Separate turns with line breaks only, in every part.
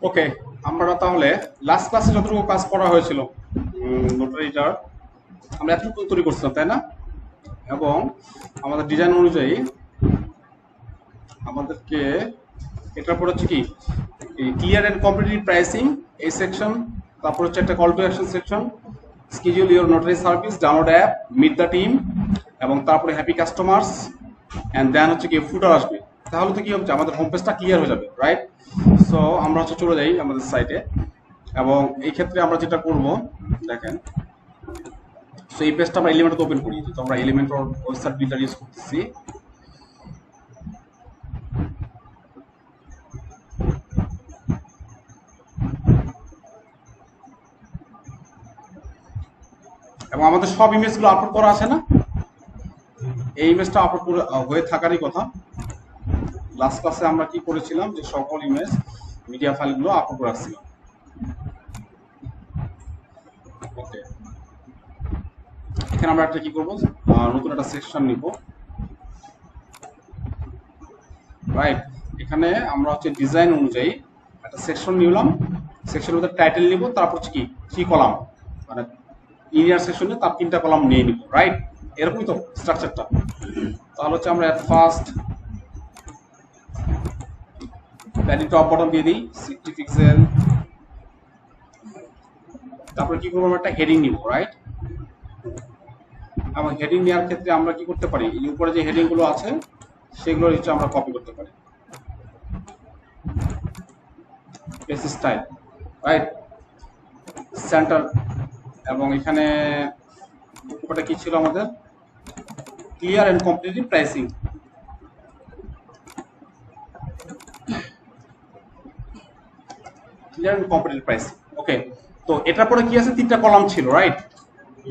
ওকে, আমরা তাহলে লাস্ট ক্লাসে যতটুকু কাজ করা হয়েছিল নোটারিটার আমরা এতটুকু তৈরি করছিলাম, তাই না? এবং আমাদের ডিজাইন অনুযায়ী আমাদেরকে এটার পর হচ্ছে কি ক্লিয়ার অ্যান্ড কম্পিটিটিভ প্রাইসিং এই সেকশন, তারপর হচ্ছে একটা call to action section, schedule your notary service, download app, meet the team, এবং তারপরে হ্যাপি কাস্টমার্স, অ্যান্ড দেন হচ্ছে কি ফুটার আসবে। তাহলে তো কি হচ্ছে আমাদের হোম পেজটা ক্লিয়ার হয়ে যাবে, রাইট? সো আমরা হচ্ছে চলে যাই আমাদের সাইটে, এবং এই ক্ষেত্রে আমরা যেটা করব দেখেন, সো এই পেজটা আমরা এলিমেন্ট ওপেন করি, তো আমরা এলিমেন্ট ওয়েবসাইট বিল্ডার ইউজ করতেছি। এবং আমাদের সব ইমেজগুলো আপলোড করা আছে না? এই ইমেজটা আপলোড করে হয়ে থাকারই কথা। লাস্ট ক্লাসে আমরা কি করেছিলাম যে সকল ইমেজ মিডিয়া ফাইলগুলো আপলোড করে রাখছিলাম। ওকে, এখানে আমরা একটা কি করবো, নতুন একটা সেকশন নিব, রাইট? এখানে আমরা হচ্ছে ডিজাইন অনুযায়ী একটা সেকশন নিলাম, সেকশনের মধ্যে টাইটেল নিব, তারপর হচ্ছে কি কলাম, মানে ইনিয়ার সেকশনে তার 3টা কলাম নিয়ে নিব, রাইট? এরকমই তো স্ট্রাকচারটা। তাহলে হচ্ছে আমরা ফার্স্ট প্যাডিং টপ বটম দিয়ে দিই 60 পিক্সেল, তারপরে কি করবো, আমরা একটা হেডিং নিব, রাইট? এবং হেডিং নেওয়ার ক্ষেত্রে আমরা কি করতে পারি, এই উপরে যে হেডিং গুলো আছে সেগুলো হচ্ছে আমরা কপি করতে পারি, পেজ স্টাইল, রাইট? সেন্টার, এবং এখানে ওটা কি ছিল আমাদের, clear and competitive pricing. Clear and competitive pricing, okay. তো এটার পরে কি আছে, 3টা কলাম ছিল, রাইট?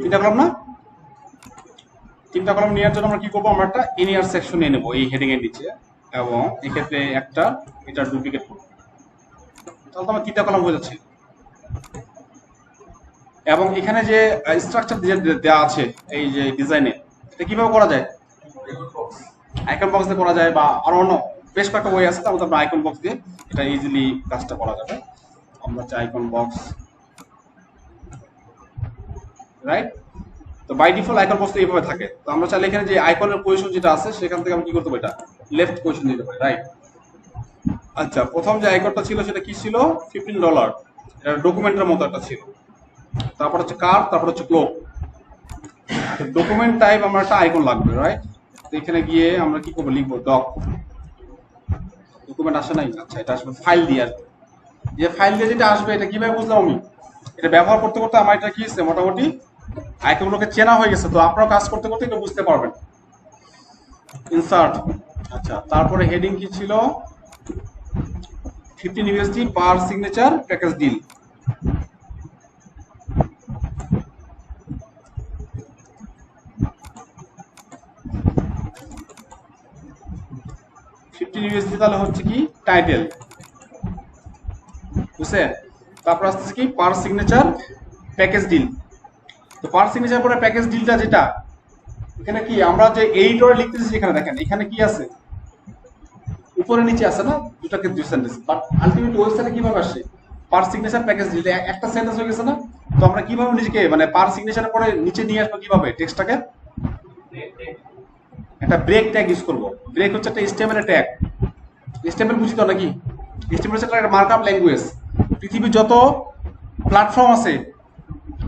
3টা কলাম না? 3টা কলাম নেওয়ার জন্য আমরা কি করবো, আমরা একটা ইনিয়ার সেকশন নিয়ে নেবো এই হেডিং এর নিচে, এবং এক্ষেত্রে একটা এটা ডুপ্লিকেট করবো, তাহলে তো আমার 3টা কলাম হয়ে যাচ্ছে। এবং এখানে যে স্ট্রাকচার দেওয়া আছে এই যে ডিজাইনে, এটা কিভাবে করা যায়? আইকন বক্স দিয়ে করা যায়, বা আরো অন্য বেশ কয়েকটা ওয়ে আছে, তার মধ্যে আমরা আইকন বক্স দিয়ে এটা ইজিলি কাজটা করা যাবে। আমরা চাই আইকন বক্স, রাইট? তো বাই ডিফল্ট আইকন বক্স তো এইভাবে থাকে, তো আমরা চাইলে এখানে যে আইকনের পজিশন যেটা আছে সেখান থেকে আমরা কি করতে পারি, এটা লেফট পজিশন দিতে পারি, রাইট? আচ্ছা, প্রথম যে আইকনটা ছিল সেটা কি ছিল, $15, এটা ডকুমেন্টের মতো একটা ছিল। তারপর হচ্ছে কার, তারপর হচ্ছে ক্লোক। ডকুমেন্ট টাইপ আমরা একটা আইকন লাগবে, রাইট? তো এখানে গিয়ে আমরা কি করবো, লিখবো ডক। ডকুমেন্ট আসে নাই, আচ্ছা এটা আসবে ফাইল দিয়ে আসবে। যে ফাইল দিয়ে যেটা আসবে এটা কিভাবে বুঝলাম আমি, এটা ব্যবহার করতে করতে আমার এটা কি হচ্ছে, মোটামুটি আইকনগুলোকে চেনা হয়ে গেছে, তো আপনারা কাজ করতে করতে এটা বুঝতে পারবেন। ইনসার্ট, আচ্ছা, তারপরে হেডিং কি ছিল, 15 USD পার সিগনেচার প্যাকেজ ডিল। $15 তাহলে হচ্ছে কি টাইটেল, বুঝছে? তারপর আসছে কি পার সিগনেচার প্যাকেজ ডিল। তো পার সিগনেচার পরে প্যাকেজ ডিলটা যেটা, এখানে কি আমরা যে এডিটরে লিখতেছি, এখানে দেখেন এখানে কি আছে, উপরে নিচে আছে না, দুটাকে দুই সেন্টেন্স, বাট আলটিমেট ওয়েবসাইটে কিভাবে আসে, পার সিগনেচার প্যাকেজ ডিল একটা সেন্টেন্স হয়ে গেছে না? তো আমরা কিভাবে নিজেকে মানে পার সিগনেচারের পরে নিচে নিয়ে আসবো, কিভাবে টেক্সটটাকে একটা ব্রেক ট্যাগ ইউজ করব। ব্রেক হচ্ছে একটা HTML ট্যাগ। HTML বুঝি তো নাকি? HTML হচ্ছে একটা মার্কআপ ল্যাঙ্গুয়েজ। পৃথিবীর যত প্ল্যাটফর্ম আছে,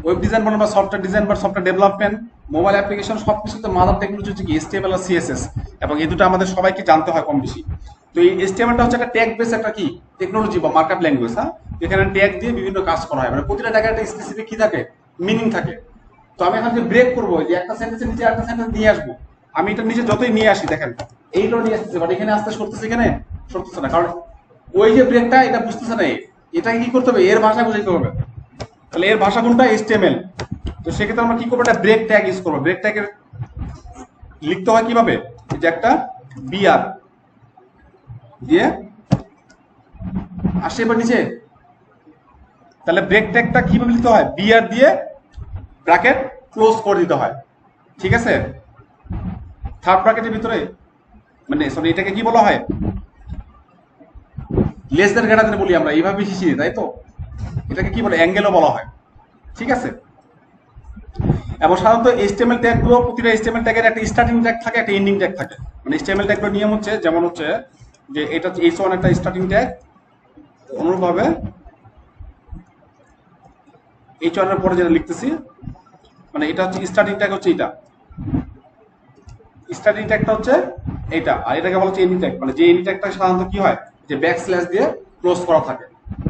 ওয়েব ডিজাইন বা সফটওয়্যার ডিজাইন বা সফটওয়্যার ডেভেলপমেন্ট, মোবাইল অ্যাপ্লিকেশন, সবকিছুতে মাদার টেকনোলজি হচ্ছে কি HTML আর CSS, এবং এই দুটো আমাদের সবাইকে জানতে হয় কম বেশি। তো এই HTMLটা হচ্ছে একটা ট্যাগ বেস একটা কি টেকনোলজি বা মার্কআপ ল্যাঙ্গুয়েজ, হ্যাঁ? এখানে ট্যাগ দিয়ে বিভিন্ন কাজ করা হয়, মানে প্রতিটা ট্যাগের একটা স্পেসিফিক কি থাকে, মিনিং থাকে। তো আমি এখন যে ব্রেক করবো, যে একটা সেন্টেন্সের নিচে একটা সেন্টেন্স নিয়ে আসবো, আমি এটা নিচে যতই নিয়ে আসি, দেখেন এইটাও নিয়ে আসতেছে, বাট এখানে আসতে সরতেছে, এখানে সরতেছে না, কারণ ওই যে ব্রেকটা এটা বুঝতেছে না, এটাকে কি করতে হবে, এর ভাষা বুঝাইতে হবে। তাহলে এর ভাষা কোনটা, HTML। তো সেক্ষেত্রে আমরা কি করবো, একটা ব্রেক ট্যাগ ইউজ করবো। ব্রেক ট্যাগের লিখতে হয় কিভাবে, যে একটা বিআর দিয়ে আসে এবার নিচে, তাহলে ব্রেক ট্যাগটা কিভাবে লিখতে হয়, বিআর দিয়ে ব্র্যাকেট ক্লোজ করে দিতে হয়, ঠিক আছে? থার্ড ব্র্যাকেটের ভিতরে, মানে সরি, এটাকে কি বলা হয়, লেস দেন গ্রেটার দেন বলি আমরা, এইভাবে বেশি চিনি, তাই তো? এটাকে কি বলে, অ্যাঙ্গেলও বলা হয়। ঠিক আছে। এবং সাধারণত HTML ট্যাগগুলো, প্রতিটা HTML ট্যাগের একটা স্টার্টিং ট্যাগ থাকে, একটা এন্ডিং ট্যাগ থাকে। মানে HTML ট্যাগগুলোর নিয়ম হচ্ছে, যেমন হচ্ছে যে এটা হচ্ছে h1 একটা স্টার্টিং ট্যাগ, অনুরূপভাবে h1 এর পরে যেটা লিখতেছি, মানে এটা হচ্ছে স্টার্টিং ট্যাগ, হচ্ছে এটা স্টার্টিং ট্যাগটা হচ্ছে এইটা, আর এটাকে বলা হচ্ছে এন্ডিং ট্যাগ। মানে যে এন্ডিং ট্যাগটা সাধারণত কি হয়, যে ব্যাক স্ল্যাশ দিয়ে ক্লোজ করা থাকে,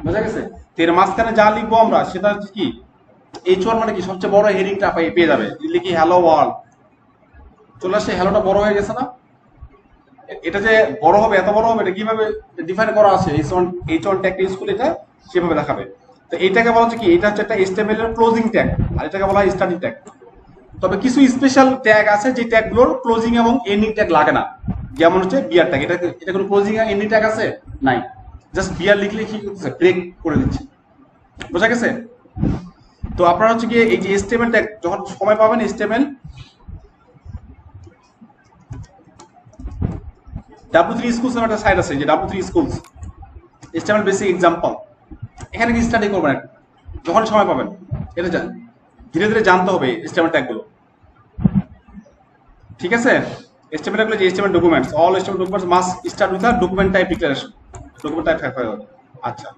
বুঝা গেছে? তো এর মাঝখানে যা লিখবো আমরা সেটা হচ্ছে কি, h1 মানে কি, সবচেয়ে বড় হেডিংটা পেয়ে যাবে। লিখি হ্যালো ওয়ার্ল্ড, চলে আসছে, হ্যালোটা বড় হয়ে গেছে না? এটা যে বড় হবে, এত বড় হবে, এটা কিভাবে ডিফাইন করা আছে, h1 ট্যাগটা ইউজ করে এটা সেভাবে দেখাবে। তো এইটাকে বলা হচ্ছে কি, এটা হচ্ছে একটা HTML এর ক্লোজিং ট্যাগ, আর এটাকে বলা হয় স্টার্টিং ট্যাগ। তবে কিছু স্পেশাল ট্যাগ আছে যে ট্যাগগুলোর ক্লোজিং এবং এন্ডিং ট্যাগ লাগে না, যেমন হচ্ছে বিয়ার ট্যাগ। এটা কোনো ক্লোজিং আর এন্ডিং ট্যাগ আছে নাই, জাস্ট বিয়ার লিখলে কি করতেছে, ব্রেক করে দিচ্ছে, বোঝা গেছে? তো আপনারা হচ্ছে কি এই যে HTML ট্যাগ যখন সময় পাবেন, HTML W3 Schools নামে একটা সাইট আছে, যে W3 Schools HTML basic example, এখানে কি স্টাডি করবেন যখন সময় পাবেন। এটা ধীরে ধীরে জানতে হবে HTML ট্যাগগুলো, ঠিক আছে? HTML ট্যাগগুলো যে HTML documents, all HTML documents must start with a document type declaration, document type have হবে। আচ্ছা,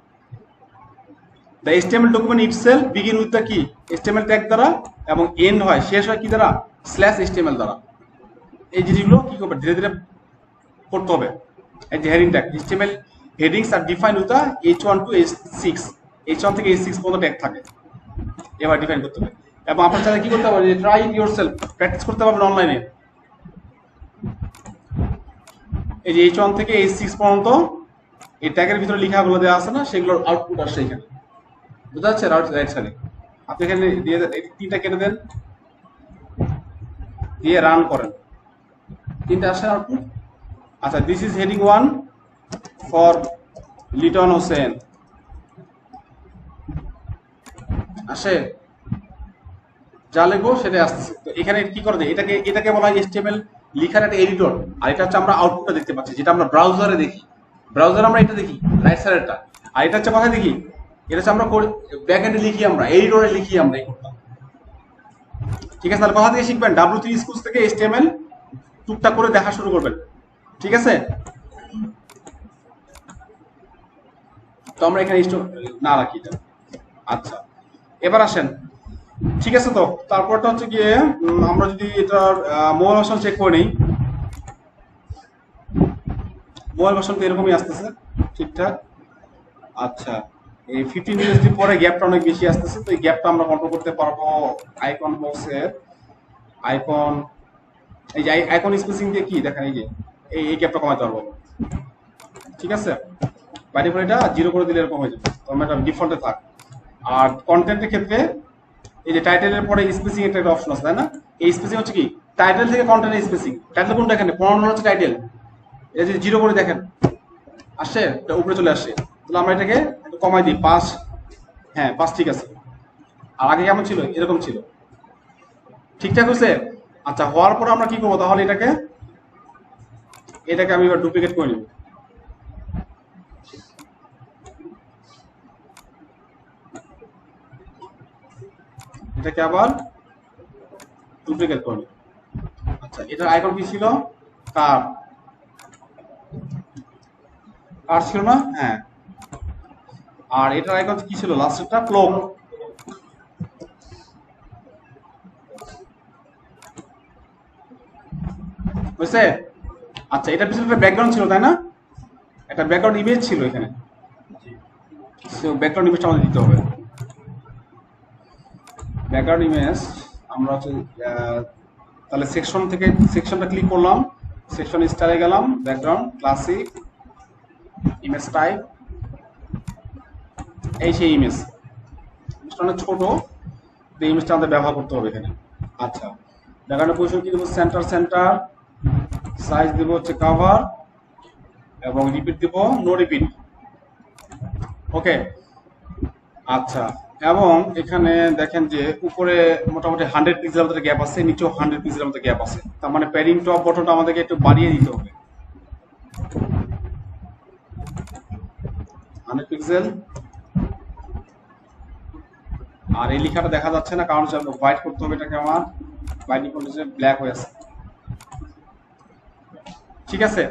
the HTML document itself begin with the কি, HTML ট্যাগ দ্বারা, এবং এন্ড হয়, শেষ হয় কি দ্বারা, স্ল্যাশ HTML দ্বারা। এই জিনিসগুলো কি করবে, ধীরে ধীরে করতে হবে। এই যে heading tag, HTML headings are define with h1 to h6, h1 থেকে h6 পর্যন্ত ট্যাগ থাকে, এবার ডিফাইন করতে হবে। এবং আপনার চাইলে কি করতে পারবেন, ট্রাই ইট ইয়োরসেলফ, প্র্যাকটিস করতে পারবেন অনলাইনে। এই যে h1 থেকে h6 পর্যন্ত এই ট্যাগের ভিতরে লেখাগুলো দেওয়া আছে না, সেগুলোর আউটপুট আসছে এখানে, বুঝতে পারছেন? রাইট সাইডে আপনি এখানে দিয়ে দেন, এই তিনটা কেটে দেন, দিয়ে রান করেন, তিনটা আসছে আউটপুট। আচ্ছা, this is heading 1 for Liton Hossain, আসে, যা লিখবো সেটাই আসতেছে। তো এখানে কি করা যায়, এটাকে বলা হয় HTML লেখার একটা এডিটর। আর এটা হচ্ছে আমরা আউটপুটটা দেখতে পাচ্ছি, যেটা আমরা ব্রাউজারে দেখি, ব্রাউজারে আমরা এটা দেখি রাইট সাইডেরটা। আর এটা হচ্ছে কোথায় দেখি, এটা হচ্ছে আমরা ব্যাক এন্ডে লিখি, আমরা এডিটরে লিখি আমরা এই কোডটা, ঠিক আছে? তাহলে কোথা থেকে শিখবেন, W3 Schools থেকে HTML টুকটাক করে দেখা শুরু করবেন, ঠিক আছে? তো আমরা এখানে না রাখি এটা। আচ্ছা, এবার আসেন, ঠিক আছে? তো তারপরটা হচ্ছে গিয়ে আমরা যদি এটার মোবাইল ভার্সন চেক করে নিই, মোবাইল ভার্সন তো এরকমই আসতেছে ঠিকঠাক। আচ্ছা, এই 15 USD পরে গ্যাপটা অনেক বেশি আসতেছে, তো এই গ্যাপটা আমরা কন্ট্রোল করতে পারবো আইকন বক্সের আইকন, এই যে আইকন স্পেসিং দিয়ে কি দেখেন, এই যে এই গ্যাপটা কমাতে পারবো, ঠিক আছে? বাইরে করে এটা 0 করে দিলে এরকম হয়ে যাবে, তো আমরা এটা ডিফল্টে থাক। আর কন্টেন্টের ক্ষেত্রে এই যে টাইটেলের পরে স্পেসিং একটা অপশন আছে, তাই না? এই স্পেসিং হচ্ছে কি, টাইটেল থেকে কন্টেন্টের স্পেসিং। টাইটেল কোনটা, এখানে 15 হচ্ছে টাইটেল, এটা যদি 0 করে দেখেন আসছে, এটা উপরে চলে আসছে। তাহলে আমরা এটাকে একটু কমাই দিই 5, হ্যাঁ 5 ঠিক আছে। আর আগে কেমন ছিল, এরকম ছিল, ঠিকঠাক হয়েছে? আচ্ছা, হওয়ার পর আমরা কি করবো, তাহলে এটাকে আমি এবার ডুপ্লিকেট করে নিব, এটাকে আবার ডুপ্লিকেট করে নিব। আচ্ছা, এটার আইকন কি ছিল, কার ছিল না? হ্যাঁ। আর এটার আইকন কি ছিল, লাস্টেরটা ক্লোক, বুঝছে? আচ্ছা, এটার পিছনে একটা ব্যাকগ্রাউন্ড ছিল, তাই না? একটা ব্যাকগ্রাউন্ড ইমেজ ছিল এখানে, ব্যাকগ্রাউন্ড ইমেজটা আমাদের দিতে হবে। ব্যাকগ্রাউন্ড ইমেজ আমরা হচ্ছে তাহলে সেকশনটা ক্লিক করলাম, সেকশন স্টাইলে গেলাম, ব্যাকগ্রাউন্ড ক্লাসিক ইমেজ টাইপ, এই সেই ইমেজটা অনেক ছোট, এই ইমেজটা আমাদের ব্যবহার করতে হবে এখানে। আচ্ছা, ব্যাকগ্রাউন্ডের পজিশন কি দেবো, সেন্টার, সাইজ দেব হচ্ছে কভার, এবং রিপিট দেব নো রিপিট, ওকে। আচ্ছা, এবং এখানে দেখেন যে উপরে মোটামুটি 100 পিক্সেলের মতো গ্যাপ আছে, নিচেও 100 পিক্সেলের মতো গ্যাপ আছে, তার মানে প্যাডিং টপ বটনটা আমাদেরকে একটু বাড়িয়ে দিতে হবে। 100 পিক্সেল। আর এই লেখাটা দেখা যাচ্ছে না, কারণ হোয়াইট করতে হবে এটাকে আমার, বাই ডিফল্ট ব্ল্যাক হয়ে আছে, ঠিক আছে।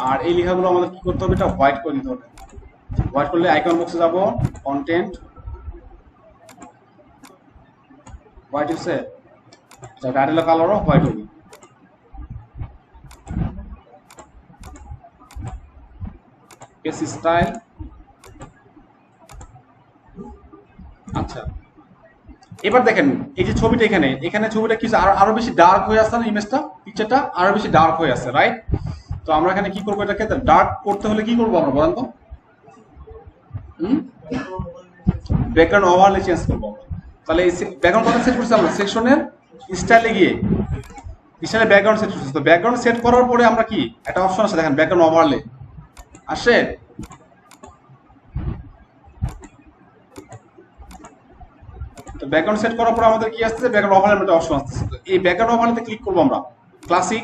আর এই লেখাগুলো আমাদের কি করতে হবে, এটা হোয়াইট করে দিতে হবে। হোয়াইট করলে আইকন বক্সে যাব, কন্টেন্ট হোয়াইট হচ্ছে, টাইটেল কালারও হোয়াইট হবে। পেজ স্টাইল, আচ্ছা এবার দেখেন এই যে ছবিটা এখানে, এখানে ছবিটা কিছু আরো বেশি ডার্ক হয়ে আসছে না, ইমেজটা পিকচারটা আরো বেশি ডার্ক হয়ে আসছে, রাইট? তো আমরা এখানে কি করবো, এটাকে ডার্ক করতে হলে কি করবো আমরা, বলেন তো? ব্যাকগ্রাউন্ড ওভারলে চেঞ্জ করবো। তাহলে এই ব্যাকগ্রাউন্ড কথা সেট করছি আমরা সেকশনের স্টাইলে গিয়ে, স্টাইলে ব্যাকগ্রাউন্ড সেট করছি। তো ব্যাকগ্রাউন্ড সেট করার পরে আমরা কি একটা অপশন আছে দেখেন, ব্যাকগ্রাউন্ড ওভারলে আসে। তো ব্যাকগ্রাউন্ড সেট করার পর আমাদের কি আসছে, ব্যাকগ্রাউন্ড ওভারলে একটা অপশন আসছে। তো এই ব্যাকগ্রাউন্ড ওভারলেতে ক্লিক করবো আমরা, ক্লাসিক।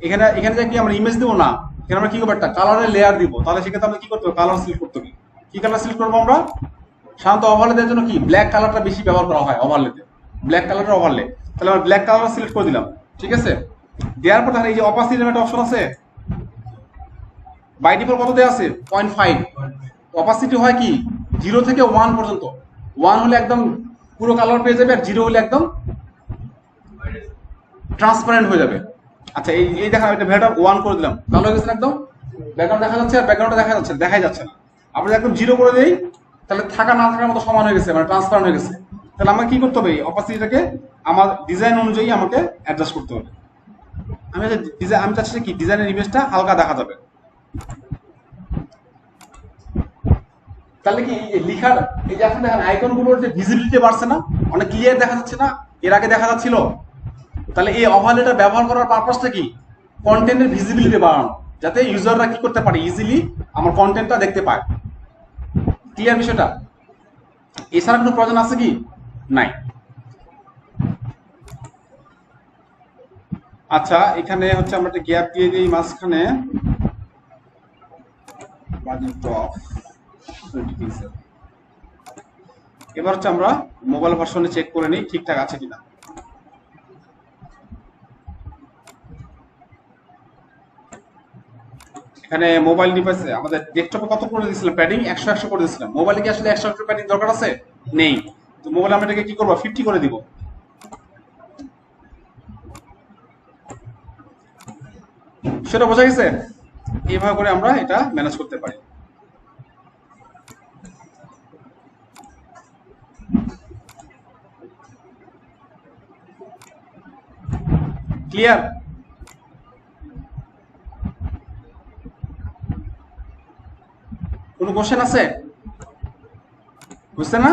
এখানে যে কি আমরা ইমেজ দেবো না, এখানে আমরা কি করবো, একটা কালারের লেয়ার দিব। তাহলে সেক্ষেত্রে আমরা কি করতে হবে, কালার সিলেক্ট করতে হবে। কি কালার সিলেক্ট করবো আমরা? সাধারণত ওভারলে দেওয়ার জন্য কি ব্ল্যাক কালারটা বেশি ব্যবহার করা হয় ওভারলেতে, ব্ল্যাক কালারের ওভারলে। তাহলে আমরা ব্ল্যাক কালার সিলেক্ট করে দিলাম, ঠিক আছে। দেওয়ার পর এই যে অপাসিটি নামে একটা অপশন আছে, বাই ডিফল্ট কত দেওয়া আছে, 0.5। অপাসিটি হয় কি 0 থেকে 1 পর্যন্ত। 1 হলে একদম পুরো কালার পেয়ে যাবে, আর 0 হলে একদম ট্রান্সপারেন্ট হয়ে যাবে। আচ্ছা এই দেখা, এটা ভ্যালুটা 1 করে দিলাম, কালো হয়ে গেছে একদম, ব্যাকগ্রাউন্ড দেখা যাচ্ছে আর ব্যাকগ্রাউন্ডটা দেখাই যাচ্ছে না। আমরা একদম 0 করে দেই, তাহলে থাকা না থাকার মতো সমান হয়ে গেছে, মানে ট্রান্সপারেন্ট হয়ে গেছে। তাহলে আমাকে কি করতে হবে, অপাসিটিটাকে আমার ডিজাইন অনুযায়ী আমাকে অ্যাডজাস্ট করতে হবে। আমি চাচ্ছি কি ডিজাইনের ইমেজটা হালকা দেখা যাবে। তাহলে কি এই লেখার এই যে এখন দেখেন আইকনগুলোর যে ভিজিবিলিটি বাড়ছে না, অনেক ক্লিয়ার দেখা যাচ্ছে না, এর আগে দেখা যাচ্ছিল। তাহলে এই ওভারলেটা ব্যবহার করার পারপাসটা কি, কন্টেন্টের ভিজিবিলিটি বাড়ানো, যাতে ইউজাররা কি করতে পারে, ইজিলি আমার কন্টেন্টটা দেখতে পায়। ক্লিয়ার বিষয়টা? এছাড়া কোনো প্রয়োজন আছে কি? নাই। আচ্ছা এখানে হচ্ছে আমরা একটা গ্যাপ দিয়ে দিই মাঝখানে, এবার হচ্ছে আমরা মোবাইল ভার্সনে চেক করে নিই ঠিকঠাক আছে কিনা। এখানে মোবাইল ডিভাইসে আমাদের ডেস্কটপে কত করে দিয়েছিলাম প্যাডিং, 100 করে দিয়েছিলাম। মোবাইলে কি আসলে 100 প্যাডিং দরকার আছে? নেই। তো মোবাইলে আমরা এটাকে কি করবো, 50 করে দিব। সেটা বোঝা গেছে? এইভাবে করে আমরা এটা ম্যানেজ করতে পারি। ক্লিয়ার? কোনো কোশ্চেন আছে? বুঝছেন না?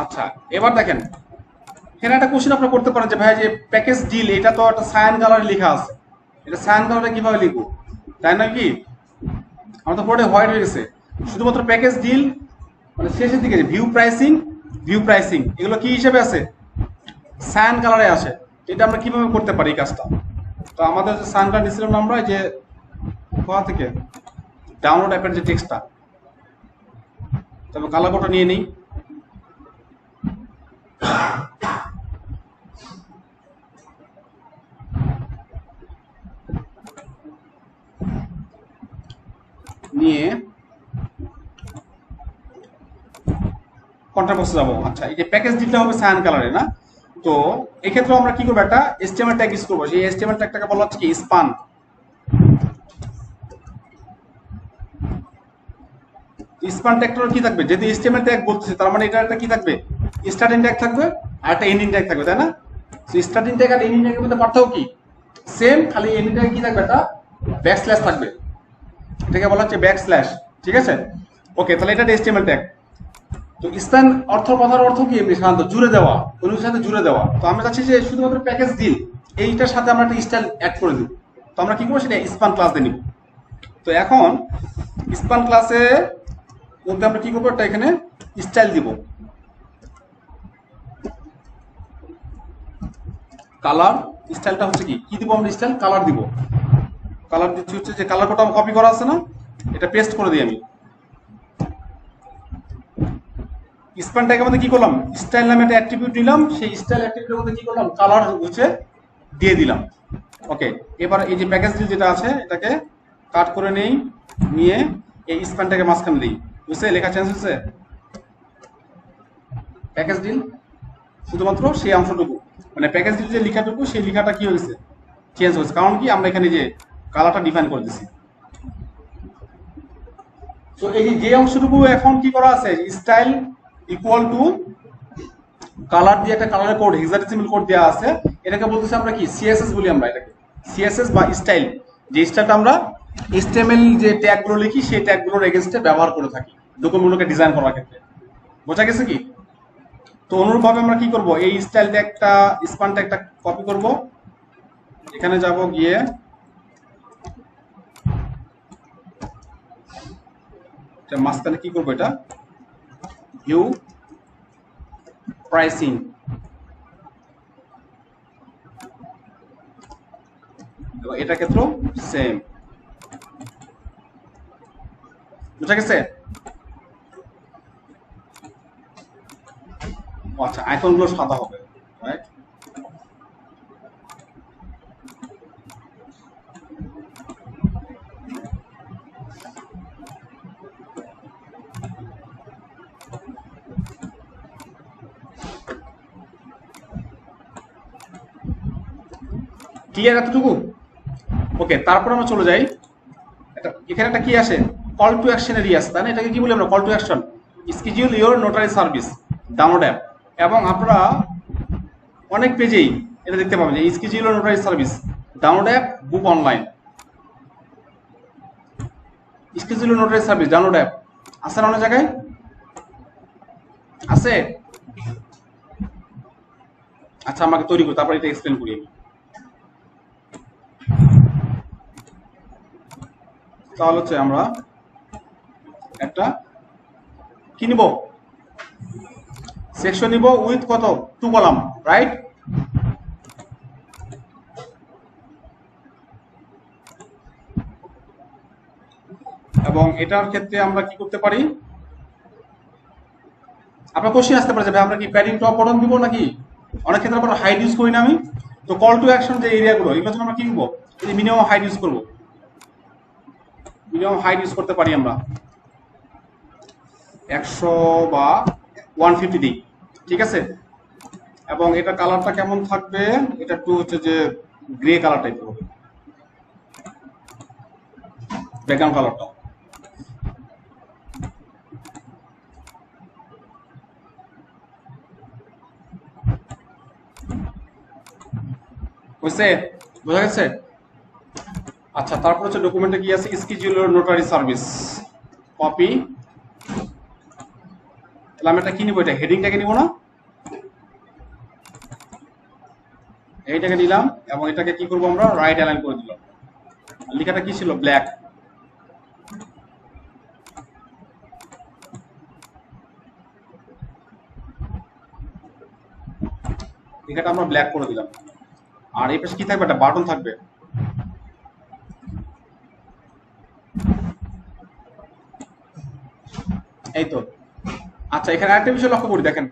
আচ্ছা এবার দেখেন, এখানে একটা কোশ্চেন আপনারা করতে পারেন যে ভাই যে প্যাকেজ ডিল, এটা তো একটা সায়ান কালারে লেখা আছে, এটা সায়ান কালারে কিভাবে লিখবো, তাই না? কি আমার তো পুরোটাই হোয়াইট হয়ে গেছে। শুধুমাত্র প্যাকেজ ডিল মানে শেষের দিকে ভিউ প্রাইসিং এগুলো কি হিসেবে আছে, সায়ান কালারে আসে। এটা আমরা কিভাবে করতে পারি এই কাজটা? তো আমাদের যে সায়ান কালার নিয়েছিলাম আমরা, যে কোথা থেকে ডাউনলোড অ্যাপের যে টেক্সটটা, তবে কালার কোডটা নিয়ে নিই। নিয়ে কন্ট্রাক্ট বক্সে যাবো। আচ্ছা এই যে প্যাকেজ ডিলটা হবে সায়ান কালারে না, তো এক্ষেত্রে আমরা কি করবো, একটা এসটিএমএল ট্যাগ ইউজ করবো। সেই এসটিএমএল ট্যাগটাকে বলা হচ্ছে কি স্পান। স্পান ট্যাগটার কি থাকবে, যদি এসটিএমএল ট্যাগ বলতেছে তার মানে এটা একটা কি থাকবে, স্টার্টিং ট্যাগ থাকবে আর একটা এন্ডিং ট্যাগ থাকবে, তাই না? তো স্টার্টিং ট্যাগ আর এন্ডিং ট্যাগের মধ্যে পার্থক্য কি, সেম, খালি এন্ডিং ট্যাগে কি থাকবে, একটা ব্যাকস্ল্যাশ থাকবে, এটাকে বলা হচ্ছে ব্যাকস্ল্যাশ, ঠিক আছে? ওকে, তাহলে এটা এসটিএমএল ট্যাগ। তো স্প্যান কথার অর্থ কি, এমনি সাধারণত জুড়ে দেওয়া, কোনো সাথে জুড়ে দেওয়া। তো আমরা চাচ্ছি যে শুধুমাত্র প্যাকেজ ডিল এইটার সাথে আমরা একটা স্টাইল অ্যাড করে দিব। তো আমরা কি করবো, সেটা স্পান ক্লাস দিয়ে নিব। তো এখন স্পান ক্লাসে মধ্যে আমরা কি করবো, একটা এখানে স্টাইল দিব, কালার। স্টাইলটা হচ্ছে কি দিব আমরা, স্টাইল কালার দিব। কালার দিচ্ছি হচ্ছে যে কালার কোডটা কপি করা আছে না, এটা পেস্ট করে দিই আমি। স্প্যান ট্যাগের মধ্যে কি করলাম, স্টাইল নামে একটা অ্যাট্রিবিউট নিলাম, সেই স্টাইল অ্যাট্রিবিউটের মধ্যে কি করলাম, কালার হচ্ছে দিয়ে দিলাম। ওকে, এবার এই যে প্যাকেজ ডিল যেটা আছে এটাকে কাট করে নেই, নিয়ে এই স্প্যান ট্যাগের মাঝখানে দিই। বুঝছে, লেখা চেঞ্জ হচ্ছে। প্যাকেজ ডিল শুধুমাত্র সেই অংশটুকু, মানে প্যাকেজ ডিল যে লেখাটুকু সেই লেখাটা কি হয়েছে, চেঞ্জ হয়েছে। কারণ কি, আমরা এখানে যে কালারটা ডিফাইন করে দিছি। তো এই যে অংশটুকু এখন কি করা আছে, স্টাইল ইকুয়াল টু কালার দিয়ে একটা কালারের কোড, হেক্সাডেসিমাল কোড দেওয়া আছে। এটাকে বলতেছি আমরা কি, সিএসএস বলি আমরা এটাকে। সিএসএস বা স্টাইল, যে স্টাইলটা আমরা এইচটিএমএল যে ট্যাগগুলো লিখি সেই ট্যাগগুলোর এগেইনস্টে ব্যবহার করে থাকি ডকুমেন্টগুলোকে ডিজাইন করার ক্ষেত্রে। বোঝা গেছে কি? তো অনুরূপভাবে আমরা কি করব, এই স্টাইল ট্যাগটা, স্পান ট্যাগটা কপি করব, এখানে যাব, গিয়ে মাঝখানে কি করব, এটা ভিউ প্রাইসিং, এটা ক্ষেত্রেও সেম। বুঝা গেছে? আচ্ছা, আইকনগুলো সাদা হবে, রাইট? ক্লিয়ার এতটুকু? ওকে, তারপর আমরা চলে যাই, এখানে একটা কি আসে, কল টু অ্যাকশন এরিয়া আছে, তাই না? এটাকে কি বলি আমরা, call to action. Schedule your notary service download app. এবং আপনারা অনেক পেজেই এটা দেখতে পাবেন যে schedule your notary service download app, book online. Schedule your notary service download app আছে না অনেক জায়গায়? আছে? আচ্ছা, আমাকে তৈরি করি, তারপর এটা এক্সপ্লেন করি আমি। তাহলে হচ্ছে আমরা একটা কি নিব, সেকশন নিব উইথ কত, 2 কলাম, রাইট? এবং এটার ক্ষেত্রে আমরা কি করতে পারি, আপনার কোশ্চেন আসতে পারে যে ভাই আমরা কি প্যাডিং টপ বটন দিব নাকি, অনেক ক্ষেত্রে আমরা হাইড ইউজ করি না আমি। তো কল টু অ্যাকশন যে এরিয়াগুলো, এগুলোর জন্য আমরা কি করবো, এই মিনিমাম হাইড ইউজ করবো, মিনিমাম হাইড ইউজ করতে পারি আমরা 100 বা 150 দিই, ঠিক আছে? এবং এটা কালারটা কেমন থাকবে, এটা একটু হচ্ছে যে গ্রে কালার টাইপের হবে ব্যাকগ্রাউন্ড কালারটা। বুঝছে, বোঝা গেছে? আচ্ছা, তারপর হচ্ছে ডকুমেন্টে কি আছে, স্কেডিউল নোটারি সার্ভিস কপি। তাহলে আমি এটা কি নিব, এটা হেডিংটাকে নিব না, এইটাকে নিলাম এবং এটাকে কি করব আমরা, রাইট অ্যালাইন করে দিলাম। লেখাটা কি ছিল, ব্ল্যাক। লেখাটা আমরা ব্ল্যাক করে দিলাম। আর এই পাশে কি থাকবে, একটা বাটন থাকবে। এই তো। আচ্ছা, এখানে আরেকটা বিষয় লক্ষ্য করি, দেখেন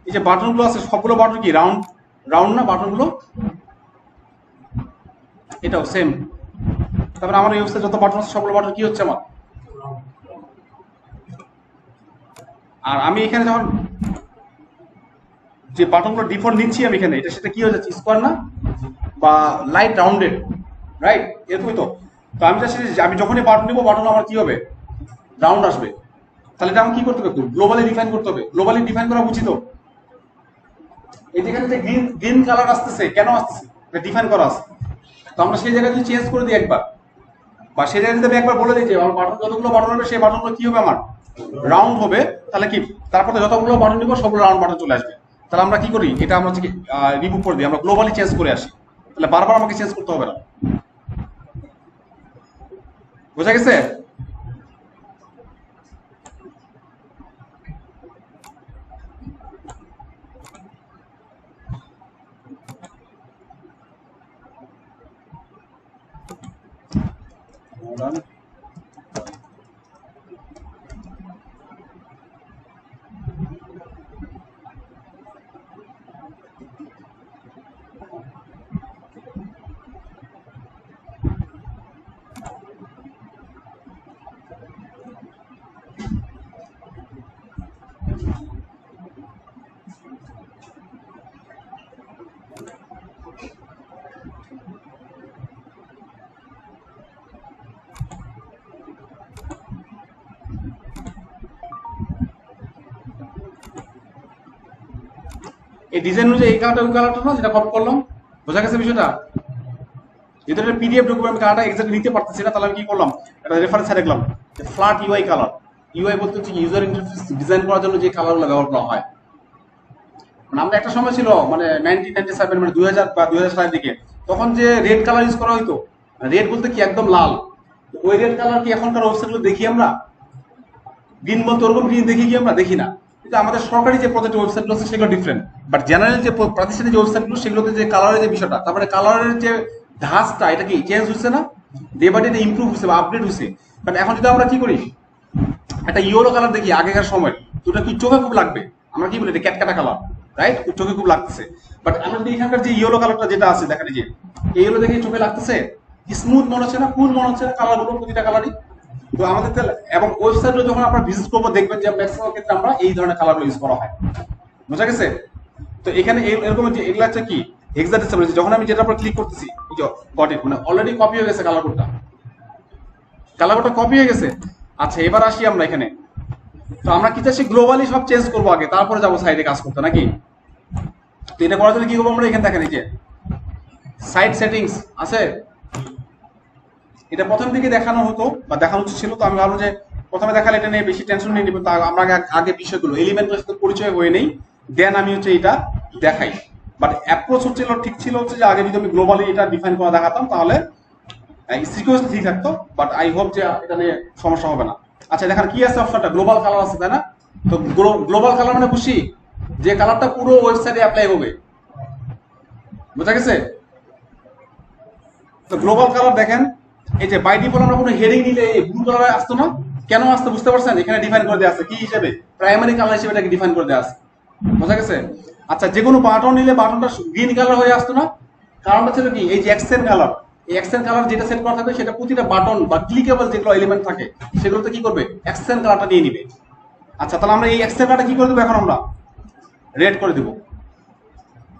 এই যে বাটনগুলো আছে সবগুলো বাটন কি রাউন্ড, রাউন্ড না বাটনগুলো? এটাও সেম। তারপরে আমার এই অবস্থায় যত বাটন আছে সবগুলো বাটন কি হচ্ছে আমার, আর আমি এখানে যখন যে বাটনগুলো ডিফল্ট নিচ্ছি আমি এখানে, এটা সেটা কি হয়ে যাচ্ছে, স্কোয়ার না বা লাইট রাউন্ডেড, রাইট? এরকমই তো। তো আমি আমি যখনই বাটন নিবো বাটন আমার কি হবে, রাউন্ড আসবে। তাহলে এটা আমাকে কি করতে হবে, গ্লোবালি ডিফাইন করতে হবে। গ্লোবালি ডিফাইন করা উচিত। এই যেখানে যে গ্রিন গ্রিন কালার আসতেছে, কেন আসতেছে, এটা ডিফাইন করা আছে। তো আমরা সেই জায়গায় যদি চেঞ্জ করে দিই একবার, বা সেই জায়গায় যদি আমি একবার বলে দিই যে আমার বাটন যতগুলো বাটন হবে সেই বাটনগুলো কি হবে আমার, রাউন্ড হবে, তাহলে কি তারপরে যতগুলো বাটন নিব সবগুলো রাউন্ড বাটন চলে আসবে। তাহলে আমরা কি করি, এটা আমরা রিমুভ করে দিই, আমরা গ্লোবালি চেঞ্জ করে আসি, তাহলে বারবার আমাকে চেঞ্জ করতে হবে না। বোঝা গেছে? মডার্ন এই ডিজাইন অনুযায়ী এই কালারটা ওই কালারটা না যেটা কপি করলাম, বোঝা গেছে বিষয়টা? যেহেতু একটা পিডিএফ ডকুমেন্ট কালারটা এক্সাক্টলি নিতে পারতেছি না, তাহলে আমি কি করলাম, একটা রেফারেন্সে দেখলাম যে ফ্ল্যাট ইউআই কালার। ইউআই বলতে হচ্ছে ইউজার ইন্টারফেস ডিজাইন করার জন্য যে কালারগুলো ব্যবহার করা হয়। মানে আমরা একটা সময় ছিল মানে 1997 মানে 2000 বা 2000 সালের দিকে, তখন যে রেড কালার ইউজ করা হইতো, রেড বলতে কি একদম লাল, ওই রেড কালার কি এখনকার ওয়েবসাইটগুলো দেখি আমরা? গ্রিন বলতে ওরকম গ্রিন দেখি কি আমরা? দেখি না। কিন্তু আমাদের সরকারি যে প্রজেক্ট ওয়েবসাইটগুলো আছে সেগুলো ডিফারেন্ট, বাট জেনারেল যে প্রাতিষ্ঠানিক যে ওয়েবসাইটগুলো সেগুলোতে যে কালারের যে বিষয়টা, তারপরে কালারের যে ধাঁচটা এটা কি চেঞ্জ হচ্ছে না? ডে বাই ডে ইমপ্রুভ হচ্ছে বা আপডেট হচ্ছে। কারণ এখন যদি আমরা কি করি, একটা ইয়েলো কালার দেখি আগেকার সময়, তো ওটা কি চোখে খুব লাগবে, আমরা কি বলি এটা ক্যাটকাটা কালার, রাইট? চোখে খুব লাগতেছে। বাট আমরা যদি এখানকার যে ইয়েলো কালারটা যেটা আছে দেখেন, যে এই ইয়েলো দেখে চোখে লাগতেছে, স্মুথ মনে হচ্ছে না, কুল মনে হচ্ছে না কালারগুলো, প্রতিটা কালারই। তো আমাদের এবং ওয়েবসাইটে যখন আপনারা ভিজিট করবো দেখবেন যে ম্যাক্সিমাম ক্ষেত্রে আমরা এই ধরনের কালারগুলো ইউজ করা হয়। বোঝা গেছে? তো এখানে এরকম যে এগুলো হচ্ছে কি হেক্সাডেসিমাল, যখন আমি যেটার উপর ক্লিক করতেছি এই যে গট ইট, মানে অলরেডি কপি হয়ে গেছে কালার কোডটা, কালার কোডটা কপি হয়ে গেছে। আচ্ছা এবার আসি আমরা এখানে, তো আমরা কি চাচ্ছি গ্লোবালি সব চেঞ্জ করবো আগে, তারপরে যাবো সাইডে কাজ করতে নাকি? তো এটা করার জন্য কি করবো আমরা, এখানে দেখেন এই যে সাইট সেটিংস আছে, এটা প্রথম দিকে দেখানো হতো বা দেখানো উচিত ছিল। তো আমি ভাবলাম যে প্রথমে দেখালে এটা নিয়ে বেশি টেনশন নিয়ে নিব, তা আমরা আগে বিষয়গুলো এলিমেন্টের সাথে পরিচয় হয়ে নেই, দেন আমি হচ্ছে এটা দেখাই। বাট অ্যাপ্রোচ হচ্ছিল ঠিক ছিল হচ্ছে যে আগে যদি আমি গ্লোবালি এটা ডিফাইন করে দেখাতাম তাহলে সিকিউরিটি ঠিক থাকতো, বাট আই হোপ যে এটা নিয়ে সমস্যা হবে না। আচ্ছা দেখেন কি আছে অপশনটা, গ্লোবাল কালার আছে তাই না? তো গ্লোবাল কালার মানে খুশি যে কালারটা পুরো ওয়েবসাইটে অ্যাপ্লাই হবে, বোঝা গেছে? তো গ্লোবাল কালার দেখেন এই যে বাই ডিফল্ট আমরা কোনো হেডিং নিলে এই ব্লু কালারে আসতো না, কেন আসতো বুঝতে পারছেন? এখানে ডিফাইন করে দেওয়া আছে কি হিসেবে, প্রাইমারি কালার হিসেবে এটাকে ডিফাইন করে দেওয়া আছে, বোঝা গেছে? আচ্ছা যে কোনো বাটন নিলে বাটনটা গ্রিন কালার হয়ে আসতো না, কারণটা ছিল কি এই যে অ্যাকসেন্ট কালার, এই অ্যাকসেন্ট কালার যেটা সেট করা থাকবে সেটা প্রতিটা বাটন বা ক্লিকেবল যেগুলো এলিমেন্ট থাকে সেগুলোতে কি করবে, অ্যাকসেন্ট কালারটা নিয়ে নিবে। আচ্ছা তাহলে আমরা এই অ্যাকসেন্ট কালারটা কি করে দেবো, এখন আমরা রেড করে দেবো,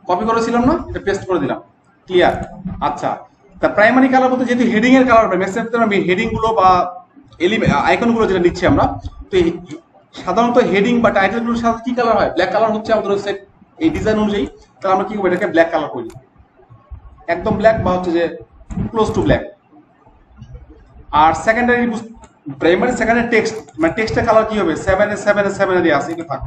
কপি করেছিলাম না, এটা পেস্ট করে দিলাম, ক্লিয়ার? আচ্ছা তা প্রাইমারি কালার বলতে যেহেতু হেডিং এর কালার, ম্যাক্সিমাম আমি হেডিং গুলো বা আইকন গুলো যেটা নিচ্ছি আমরা, তো সাধারণত হেডিং বা টাইটেল গুলোর সাথে কি কালার হয়, ব্ল্যাক কালার হচ্ছে আমাদের ওয়েবসাইট এই ডিজাইন অনুযায়ী। তাহলে আমরা কি করবো, এটাকে ব্ল্যাক কালার করি, একদম ব্ল্যাক বা হচ্ছে যে ক্লোজ টু ব্ল্যাক। আর সেকেন্ডারি প্রাইমারি সেকেন্ডারি টেক্সট, মানে টেক্সটের কালার কি হবে, 7 এ আছে, এটা থাক,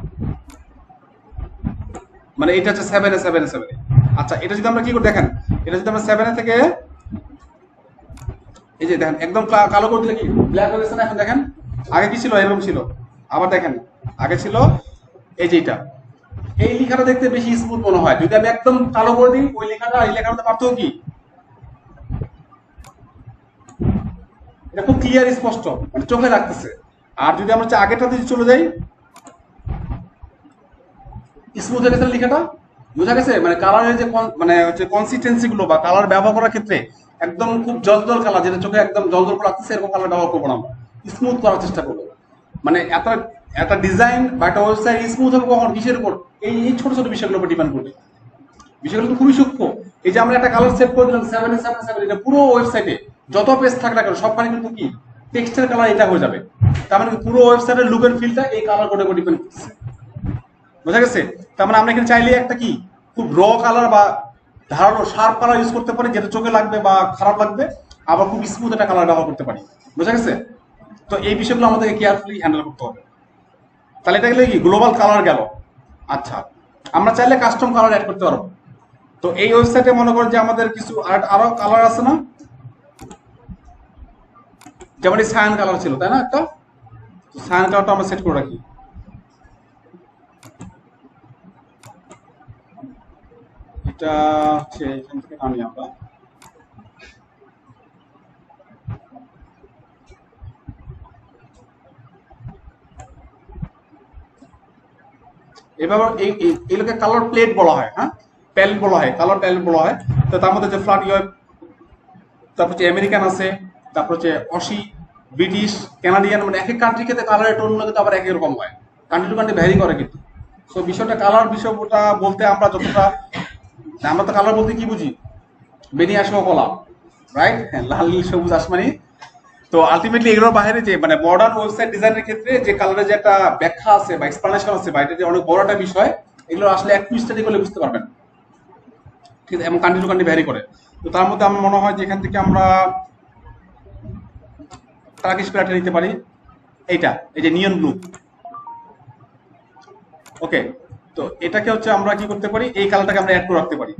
মানে এটা হচ্ছে 7 এ। আচ্ছা এটা যদি আমরা কি করে দেখেন, এটা যদি আমরা 7 থেকে এই যে দেখেন একদম কালো করে দিলে কি ব্ল্যাক হয়ে গেছে না? এখন দেখেন আগে কি ছিল, এরকম ছিল, আবার দেখেন আগে ছিল এই যে এটা, এই লেখাটা দেখতে বেশি স্মুথ মনে হয়। যদি আমি একদম কালো করে দিই ওই লেখাটা এই লেখার মধ্যে পার্থক্য কি, এটা খুব ক্লিয়ার স্পষ্ট, মানে চোখে লাগতেছে। আর যদি আমরা আগেরটাতে চলে যাই, স্মুথ হয়ে গেছে লেখাটা, বোঝা গেছে? মানে কালারের যে মানে হচ্ছে কনসিস্টেন্সি গুলো বা কালার ব্যবহার করার ক্ষেত্রে একদম খুব জলজল কালার, যেটা চোখে একদম জলজল লাগতেছে এরকম কালার ব্যবহার করবো না, আমরা স্মুথ করার চেষ্টা করবো। মানে একটা ডিজাইন বা একটা ওয়েবসাইট স্মুথ হবে কখন, কিসের উপর, এই ছোট ছোট বিষয়গুলোর উপর ডিপেন্ড করবে। বিষয়গুলো তো খুবই সূক্ষ্ম। এই যে আমরা একটা কালার সেট করে দিলাম 7 এটা পুরো ওয়েবসাইটে যত পেজ থাক না কেন সবখানে কিন্তু কি টেক্সটের কালার এটা হয়ে যাবে। তার মানে পুরো ওয়েবসাইটের লুক এন্ড ফিলটা এই কালার কোডের উপর ডিপেন্ড করতেছে, বোঝা গেছে? তার মানে আমরা এখানে চাইলে একটা কি খুব র কালার বা ধারালো শার্প কালার ইউজ করতে পারি, যেটা চোখে লাগবে বা খারাপ লাগবে, আবার খুব স্মুথ একটা কালার ব্যবহার করতে পারি, বোঝা গেছে? তো এই বিষয়গুলো আমাদেরকে কেয়ারফুলি হ্যান্ডেল করতে হবে। তাহলে এটা গেলে কি গ্লোবাল কালার গেল। আচ্ছা আমরা চাইলে কাস্টম কালার অ্যাড করতে পারবো। তো এই ওয়েবসাইটে মনে করেন যে আমাদের কিছু আরো কালার আছে না, যেমন এই সায়ান কালার ছিল তাই না একটা, সায়ান কালারটা আমরা সেট করে রাখি। এটা হচ্ছে এখান থেকে আনি আমরা, এভাবে এইগুলোকে কালার প্লেট বলা হয়, হ্যাঁ, প্যালেট বলা হয়, কালার প্যালেট বলা হয়। তো তার মধ্যে যে ফ্ল্যাট ইয়ে, তারপর হচ্ছে আমেরিকান আছে, তারপর হচ্ছে অসি, ব্রিটিশ, কানাডিয়ান, মানে এক এক কান্ট্রি ক্ষেত্রে কালারের টোনগুলো কিন্তু আবার একই রকম হয়, কান্ট্রি টু কান্ট্রি ভ্যারি করে কিন্তু। তো বিষয়টা কালার বিষয়টা বলতে আমরা যতটা, আমরা তো কালার বলতে কি বুঝি, বেনিয়ে আসবো কলা, রাইট, লাল নীল সবুজ আসমানি। তো আলটিমেটলি এগুলোর বাইরে যে মানে মডার্ন ওয়েবসাইট ডিজাইনের ক্ষেত্রে যে কালারের যে একটা ব্যাখ্যা আছে বা এক্সপ্লানেশন আছে বা এটা যে অনেক বড় একটা বিষয়, এগুলো আসলে একটু স্টাডি করলে বুঝতে পারবেন, ঠিক আছে, এবং কান্ট্রি টু কান্ট্রি ভ্যারি করে। তো তার মধ্যে আমার মনে হয় যে এখান থেকে আমরা টার্কিশ প্যালেটটা নিতে পারি, এইটা, এই যে নিয়ন ব্লু। ওকে, তো এটাকে হচ্ছে আমরা কি করতে পারি, এই কালারটাকে আমরা অ্যাড করে রাখতে পারি,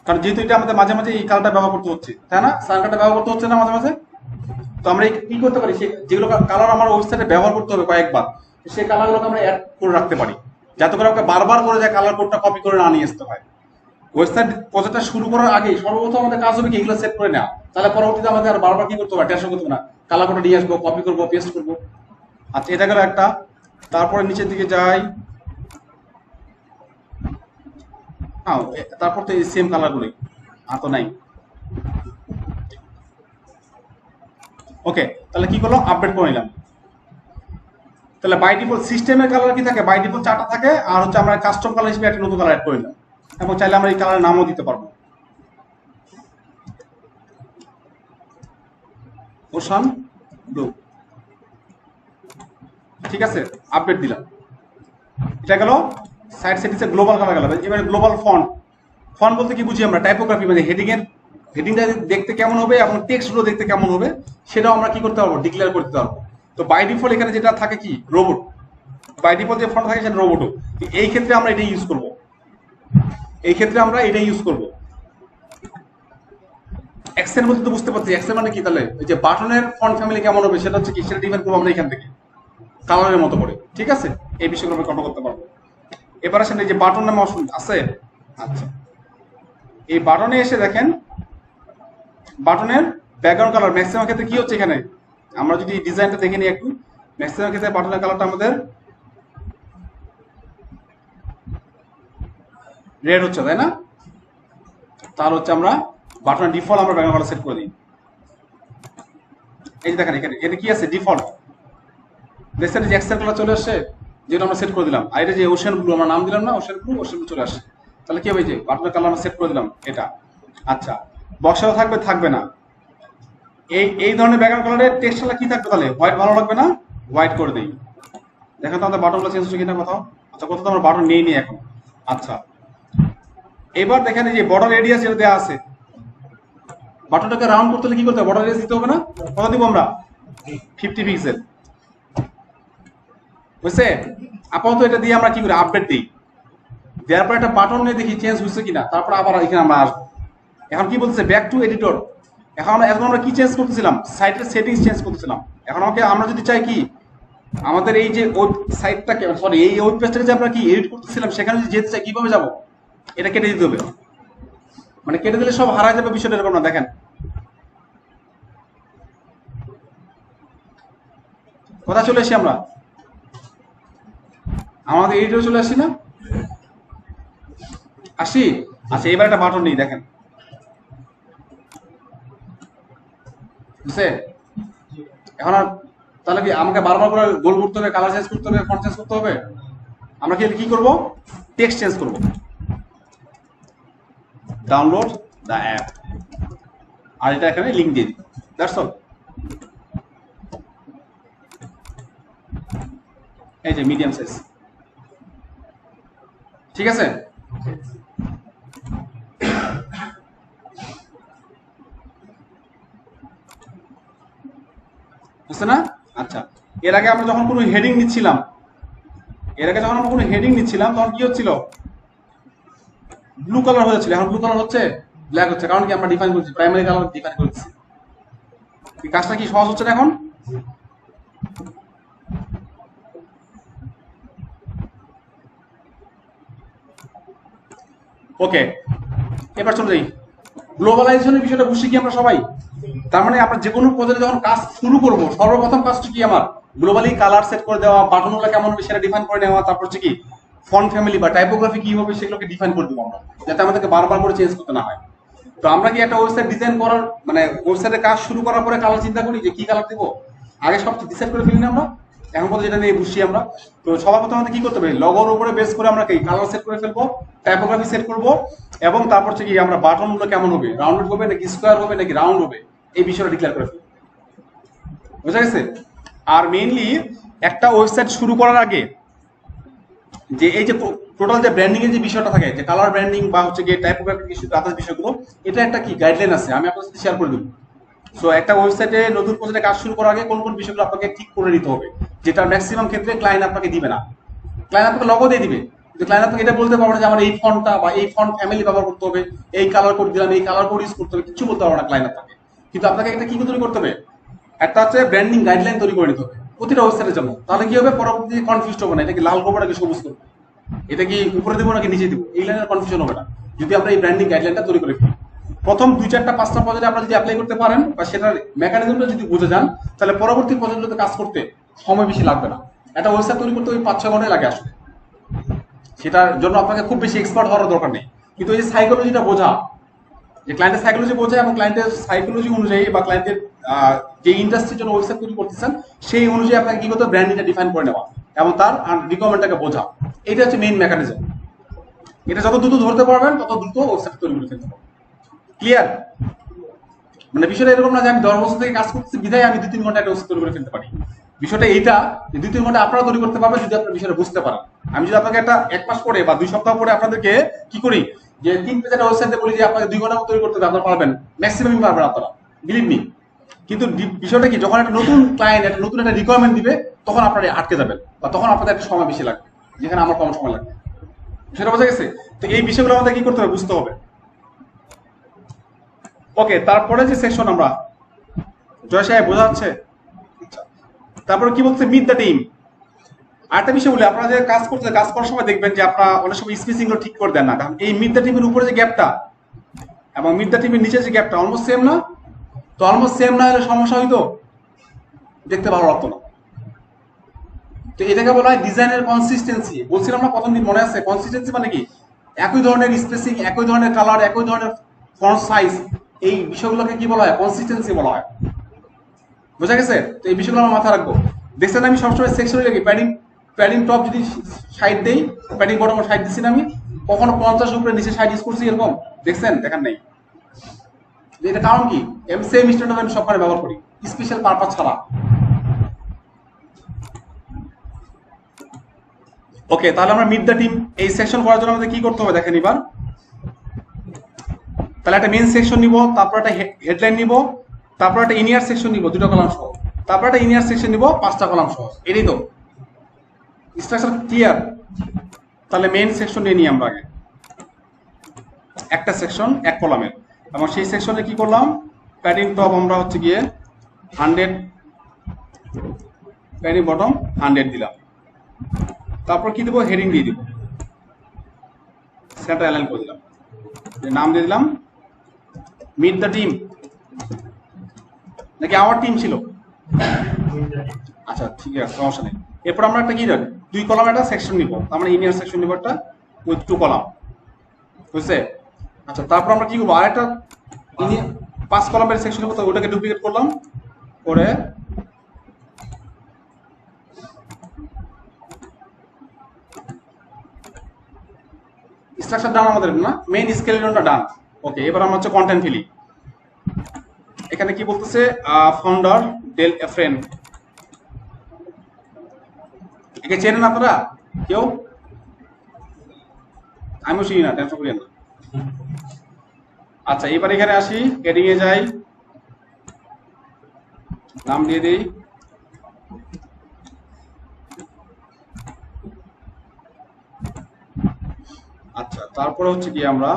কারণ যেহেতু এটা আমাদের মাঝে মাঝে এই কালারটা ব্যবহার করতে হচ্ছে, তাই না, সান কালারটা ব্যবহার করতে হচ্ছে না মাঝে মাঝে। তো আমরা কি করতে পারি, যেগুলো কালার আমার ওয়েবসাইটে ব্যবহার করতে হবে কয়েকবার, সেই কালারগুলোকে আমরা অ্যাড করে রাখতে পারি, যাতে করে আমাকে বারবার করে যায় কালার কোডটা কপি করে না নিয়ে আসতে হয়। ওয়েবসাইট প্রজেক্টটা শুরু করার আগে সর্বপ্রথম আমাদের কাজ হবে কি, এগুলো সেট করে নেওয়া, তাহলে পরবর্তীতে আমাদের আর বারবার কি করতে হবে, টেনশন করতে হবে না, কালার কোডটা নিয়ে আসবো, কপি করবো, পেস্ট করবো। আচ্ছা, এটা গেল একটা। তারপরে নিচের দিকে যাই, হ্যাঁ, তারপর তো এই সেম কালারগুলোই আর তো নাই। ওকে, তাহলে কি করলাম, আপডেট করে নিলাম। তাহলে বাই ডিফল্ট সিস্টেমের কালার কি থাকে, বাই ডিফল্ট 4টা থাকে, আর হচ্ছে আমরা কাস্টম কালার হিসেবে একটা নতুন কালার অ্যাড করে নিলাম, এবং চাইলে আমরা এই কালারের নামও দিতে পারবো, ওশান ব্লু। ঠিক আছে, আপডেট দিলাম। এটা গেল সাইড সেটিংসে গ্লোবাল কালার গেল। এবারে গ্লোবাল ফন্ট, ফন্ট বলতে কি বুঝি আমরা, টাইপোগ্রাফি, মানে হেডিংটা দেখতে কেমন হবে এবং টেক্সটগুলো দেখতে কেমন হবে সেটাও আমরা কি করতে পারবো, ডিক্লেয়ার করতে পারবো। তো বাই ডিফল্ট এখানে যেটা থাকে কি, রোবট, বাই ডিফল্ট যে ফন্ট থাকে সেটা রোবটও। এই ক্ষেত্রে আমরা এটাই ইউজ করব, এই ক্ষেত্রে আমরা এটাই ইউজ করব। এক্সেল বলতে তো বুঝতে পারছি, এক্সেল মানে কি, তাহলে এই যে বাটনের ফন্ট ফ্যামিলি কেমন হবে সেটা হচ্ছে কি, সেটা ডিফাইন করবো আমরা এখান থেকে কালারের মতো করে। ঠিক আছে, এই বিষয়গুলো আমরা কন্ট্রোল করতে পারবো। এবার আসেন এই যে বাটন নামে অপশন আছে। আচ্ছা, এই বাটনে এসে দেখেন, বাটনের ব্যাকগ্রাউন্ড কালার ম্যাক্সিমাম ক্ষেত্রে কি হচ্ছে, এখানে আমরা যদি ডিজাইনটা দেখে নিই একটু, ম্যাক্সিমাম ক্ষেত্রে বাটনের কালারটা আমাদের রেড হচ্ছে, তাই না। তাহলে হচ্ছে আমরা বাটনের ডিফল্ট আমরা ব্যাকগ্রাউন্ড কালার সেট করে দিই। এই যে দেখেন এখানে এটা কি আছে, ডিফল্ট দেখছেন, যে এক্সেল কালার চলে আসছে, যেটা আমরা সেট করে দিলাম। আর এটা যে ওশান ব্লু আমরা নাম দিলাম না, ওশান ব্লু, ওশান ব্লু চলে আসে। তাহলে কি হবে, যে বাটনের কালার আমরা সেট করে দিলাম এটা। আচ্ছা, বক্সটাও থাকবে, থাকবে না, এই ধরনের ব্যাকগ্রাউন্ড কালারের টেক্সটটা কি থাকবে, তাহলে হোয়াইট ভালো লাগবে না, হোয়াইট করে দিই। দেখেন তো আমাদের বাটনগুলো চেঞ্জ হচ্ছে কিনা কোথাও। আচ্ছা, কোথাও তো আমরা বাটন নেই নি এখন। আচ্ছা, এবার দেখেন এই যে বর্ডার এরিয়া যেটা দেওয়া আছে, বাটনটাকে রাউন্ড করতে হলে কি করতে হবে, বর্ডার এরিয়া দিতে হবে না, কত দিব আমরা, 50 পিক্সেল, বুঝছে। আপাতত এটা দিয়ে আমরা কি করি, আপডেট দিই, দেওয়ার পর একটা বাটন নিয়ে দেখি চেঞ্জ হচ্ছে কিনা, তারপর আবার এখানে আমরা আসবো। এখন কি বলছে, ব্যাক টু এডিটর। এখন আমরা কি চেঞ্জ করতেছিলাম, সাইটের সেটিংস চেঞ্জ করতেছিলাম। এখন আমরা যদি চাই কি, আমাদের এই যে ওয়েব সাইটটাকে, সরি, এই ওয়েব পেজটাকে যে আমরা কি এডিট করতেছিলাম, সেখানে যদি যেতে চাই কিভাবে যাব, এটা কেটে দিতে হবে, মানে কেটে দিলে সব হারায় যাবে, বিষয়টা এরকম না। দেখেন, কথা চলে আসি আমরা, আমাদের এডিটর চলে আসি না, আসি। আচ্ছা, এবার একটা বাটন নেই, দেখেন, বুঝছে। এখন আর তাহলে কি আমাকে বারবার করে গোল করতে হবে, কালার চেঞ্জ করতে হবে, ফন্ট চেঞ্জ করতে হবে। আমরা কি করব, টেক্সট চেঞ্জ করব, ডাউনলোড দ্য অ্যাপ, আর এটা এখানে লিংক দিয়ে দিই, দ্যাটস অল। এই যে মিডিয়াম সাইজ, ঠিক আছে। বুঝছে না। আচ্ছা, এর আগে আমরা যখন কোনো হেডিং নিচ্ছিলাম, তখন কি হচ্ছিল, ব্লু কালার হয়েছিল, এখন ব্লু কালার হচ্ছে ব্ল্যাক হচ্ছে, কারণ কি আমরা ডিফাইন করছি, প্রাইমারি কালার ডিফাইন করেছি। কাজটা কি সহজ হচ্ছে না এখন। ওকে, এবার চলে যাই, গ্লোবালাইজেশনের বিষয়টা বুঝছি কি আমরা সবাই। তার মানে আমরা যে কোনো প্রজেক্টে যখন কাজ শুরু করব, সর্বপ্রথম কাজটা কি, আমার গ্লোবালি কালার সেট করে দেওয়া, বাটনগুলো কেমন হবে সেটা ডিফাইন করে নেওয়া, তারপর হচ্ছে কি ফন্ট ফ্যামিলি বা টাইপোগ্রাফি কি হবে সেগুলোকে ডিফাইন করে দেবো আমরা, যাতে আমাদেরকে বারবার করে চেঞ্জ করতে না হয়। তো আমরা কি একটা ওয়েবসাইট ডিজাইন করার মানে ওয়েবসাইটের কাজ শুরু করার পরে কালার চিন্তা করি যে কি কালার দেবো, আগে সব ডিসাইড করে ফেলি না আমরা, এখন পর্যন্ত যেটা নিয়ে বুঝছি আমরা। তো সবার প্রথমে আমাদের কি করতে হবে, লগোর উপরে বেস করে আমরা কি কালার সেট করে ফেলবো, টাইপোগ্রাফি সেট করবো, এবং তারপর হচ্ছে কি আমরা বাটন গুলো কেমন হবে, রাউন্ডেড হবে নাকি স্কোয়ার হবে নাকি রাউন্ড হবে, এই বিষয়টা ডিক্লেয়ার করে ফেলবো। বুঝা গেছে? আর মেইনলি একটা ওয়েবসাইট শুরু করার আগে যে এই যে টোটাল যে ব্র্যান্ডিং এর যে বিষয়টা থাকে, যে কালার ব্র্যান্ডিং বা হচ্ছে গিয়ে টাইপোগ্রাফি আদার্স বিষয়গুলো, এটা একটা কি গাইডলাইন আছে, আমি আপনার সাথে শেয়ার করে দেবো। সো একটা ওয়েবসাইটে নতুন প্রজেক্টে কাজ শুরু করার আগে কোন কোন বিষয়গুলো আপনাকে ঠিক করে নিতে হবে, যেটা ম্যাক্সিমাম ক্ষেত্রে ক্লায়েন্ট আপনাকে দিবে না। ক্লায়েন্ট আপনাকে লগো দিয়ে দিবে, কিন্তু ক্লায়েন্ট আপনাকে এটা বলতে পারবে না যে আমার এই ফন্টটা বা এই ফন্ট ফ্যামিলি ব্যবহার করতে হবে, এই কালার কোড দিলাম, এই কালার কোড ইউজ করতে হবে, কিছু বলতে পারবে না ক্লায়েন্ট আপনাকে। কিন্তু আপনাকে একটা কি তৈরি করতে হবে, একটা হচ্ছে ব্র্যান্ডিং গাইডলাইন তৈরি করে নিতে হবে প্রতিটা ওয়েবসাইটের জন্য। তাহলে কি হবে, পরবর্তী কনফিউজ হবে না, এটা কি লাল করবো নাকি সবুজ করবো, এটা কি উপরে দেবো নাকি নিচে দেবো, এই লাইনের কনফিউশন হবে না যদি আমরা এই ব্র্যান্ডিং গাইডলাইনটা তৈরি করে ফেলি। প্রথম 2-4টা-5টা প্রজেক্টে আপনারা যদি অ্যাপ্লাই করতে পারেন বা সেটার মেকানিজমটা যদি বুঝে যান, তাহলে পরবর্তী প্রজেক্টগুলোতে কাজ করতে সময় বেশি লাগবে না। একটা ওয়েবসাইট তৈরি করতে ওই 5-6 ঘন্টায় লাগে আসলে, সেটার জন্য আপনাকে খুব বেশি এক্সপার্ট হওয়ার দরকার নেই। কিন্তু এই সাইকোলজিটা বোঝা, যে ক্লায়েন্টের সাইকোলজি বোঝা এবং ক্লায়েন্টের সাইকোলজি অনুযায়ী বা ক্লায়েন্টের যে ইন্ডাস্ট্রির জন্য ওয়েবসাইট তৈরি করতেছেন সেই অনুযায়ী আপনাকে কি করতে হবে, ব্র্যান্ডিংটা ডিফাইন করে নেওয়া এবং তার রিকোয়ারমেন্টটাকে বোঝা, এটা হচ্ছে মেইন মেকানিজম। এটা যত দ্রুত ধরতে পারবেন তত দ্রুত ওয়েবসাইট তৈরি করে ফেলতে পারবেন। ক্লিয়ার? মানে বিষয়টা এরকম না যে আমি 10 বছর থেকে কাজ করতেছি বিধায় আমি 2-3 ঘন্টা একটা ওয়েবসাইট তৈরি করে ফেলতে পারি। বিষয়টা এইটা যে 2-3 ঘন্টা আপনারা তৈরি করতে পারবেন যদি আপনার বিষয়টা বুঝতে পারেন। আমি যদি আপনাকে একটা 1 মাস পরে বা 2 সপ্তাহ পরে আপনাদেরকে কি করি, যে 3 পেজের ওয়েবসাইটে বলি যে আপনাকে 2 ঘন্টা তৈরি করতে হবে, আপনারা পারবেন, ম্যাক্সিমাম পারবেন আপনারা, বিলিভ মি। কিন্তু বিষয়টা কি, যখন একটা নতুন ক্লায়েন্ট একটা নতুন একটা রিকোয়ারমেন্ট দিবে, তখন আপনারা আটকে যাবেন বা তখন আপনাদের একটা সময় বেশি লাগবে, যেখানে আমার কম সময় লাগবে। সেটা বোঝা গেছে? তো এই বিষয়গুলো আমাদের কি করতে হবে, বুঝতে হবে। ওকে, তারপরে যে সেকশন আমরা, জয় সাহেব বোঝা যাচ্ছে? তারপরে কি বলছে, মিট দ্য টিম। আরেকটা বিষয় বলি, আপনারা যে কাজ করতে কাজ করার সময় দেখবেন যে আপনারা অনেক সময় স্পেসিং গুলো ঠিক করে দেন না, কারণ এই মিট দ্য টিমের উপরে যে গ্যাপটা এবং মিট দ্য টিমের নিচে যে গ্যাপটা অলমোস্ট সেম না, তো অলমোস্ট সেম না হলে সমস্যা হইতো, দেখতে ভালো লাগতো না। তো এটাকে বলা হয় ডিজাইনের কনসিস্টেন্সি। বলছিলাম না প্রথম দিন, মনে আছে? কনসিস্টেন্সি মানে কি, একই ধরনের স্পেসিং, একই ধরনের কালার, একই ধরনের ফন্ট সাইজ, এই বিষয়গুলোকে কি বলা হয়, কনসিস্টেন্সি বলা হয়। বোঝা গেছে? তো এই বিষয়গুলো আমরা মাথায় রাখবো। দেখছেন আমি সবসময় সেকশনে লিখি, প্যাডিং প্যাডিং টপ যদি 60 দেই, প্যাডিং বটম 60 দিচ্ছি না আমি, কখনো 50 উপরে নিচে 60 ইউজ করছি এরকম দেখছেন? দেখার নেই। এটা কারণ কি, আমি সেম স্ট্যান্ডার্ড আমি সবখানে ব্যবহার করি, স্পেশাল পারপাস ছাড়া। ওকে, তাহলে আমরা মিট দ্য টিম এই সেকশন করার জন্য আমাদের কি করতে হবে দেখেন এবার। তাহলে একটা মেইন সেকশন নিব, তারপর একটা হেডলাইন নিব, তারপর একটা ইনিয়ার সেকশন নিব 2টা কলাম সহ, তারপর একটা ইনিয়ার সেকশন নিব 5টা কলাম সহ। এটাই তো স্ট্রাকচার, ক্লিয়ার? তাহলে মেইন সেকশন নিয়ে নিই আমরা আগে, একটা সেকশন 1 কলামের, এবং সেই সেকশনে কি করলাম, প্যাডিং টপ আমরা হচ্ছে গিয়ে 100, প্যাডিং বটম 100 দিলাম। তারপর কি দেবো, হেডিং দিয়ে দিব, সেন্টার অ্যালাইন করে দিলাম, নাম দিয়ে দিলাম মিট দ্য টিম, নাকি আমার টিম ছিল? আচ্ছা ঠিক আছে, সমস্যা নেই। এরপর আমরা একটা কি জানি, 2 কলাম একটা সেকশন নিব, আমরা ইনিয়ার সেকশন নিব একটা উইথ 2 কলাম, বুঝছে? আচ্ছা, তারপর আমরা কি করবো, আরেকটা 5 কলামের সেকশন নিব, তো ওটাকে ডুপ্লিকেট করলাম, করে স্ট্রাকচার ডান আমাদের না, মেইন স্কেলেটনটা ডান। ওকে, এবার আমরা হচ্ছে কন্টেন্ট ফিলি। এখানে কি বলতেছে, ফাউন্ডার ডেল এফরেন, একে চেনেন আপনারা কেউ? আমিও চিনি না, টেনশন করিয়েন না। আচ্ছা, এবার এখানে আসি, হেডিং এ যাই, নাম দিয়ে দিই আচ্ছা, তারপরে হচ্ছে কি আমরা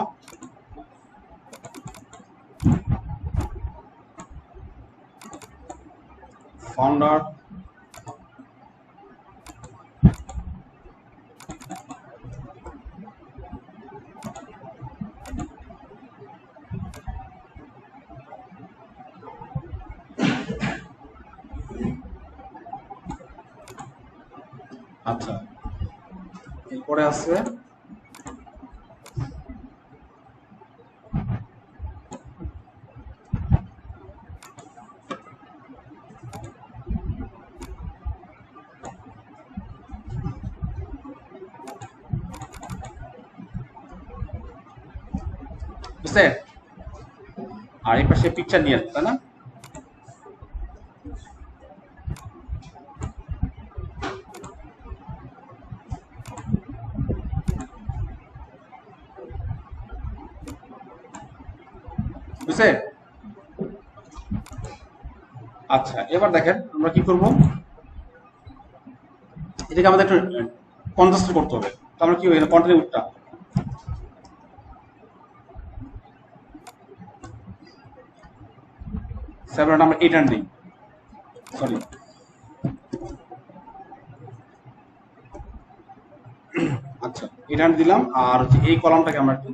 ফাউন্ডার আচ্ছা, এরপরে আছে বুঝছে, আর এই পাশে পিকচার নিয়ে আসবে, তাই না? বুঝছে? আচ্ছা, এবার দেখেন আমরা কি করব, এটাকে আমাদের একটু কনজাস্ট করতে হবে। তো আমরা কি কন্টিনিউটা সেভেন আমরা 8 দিই, সরি আচ্ছা 8 দিলাম। আর হচ্ছে এই কলামটাকে আমরা একটু,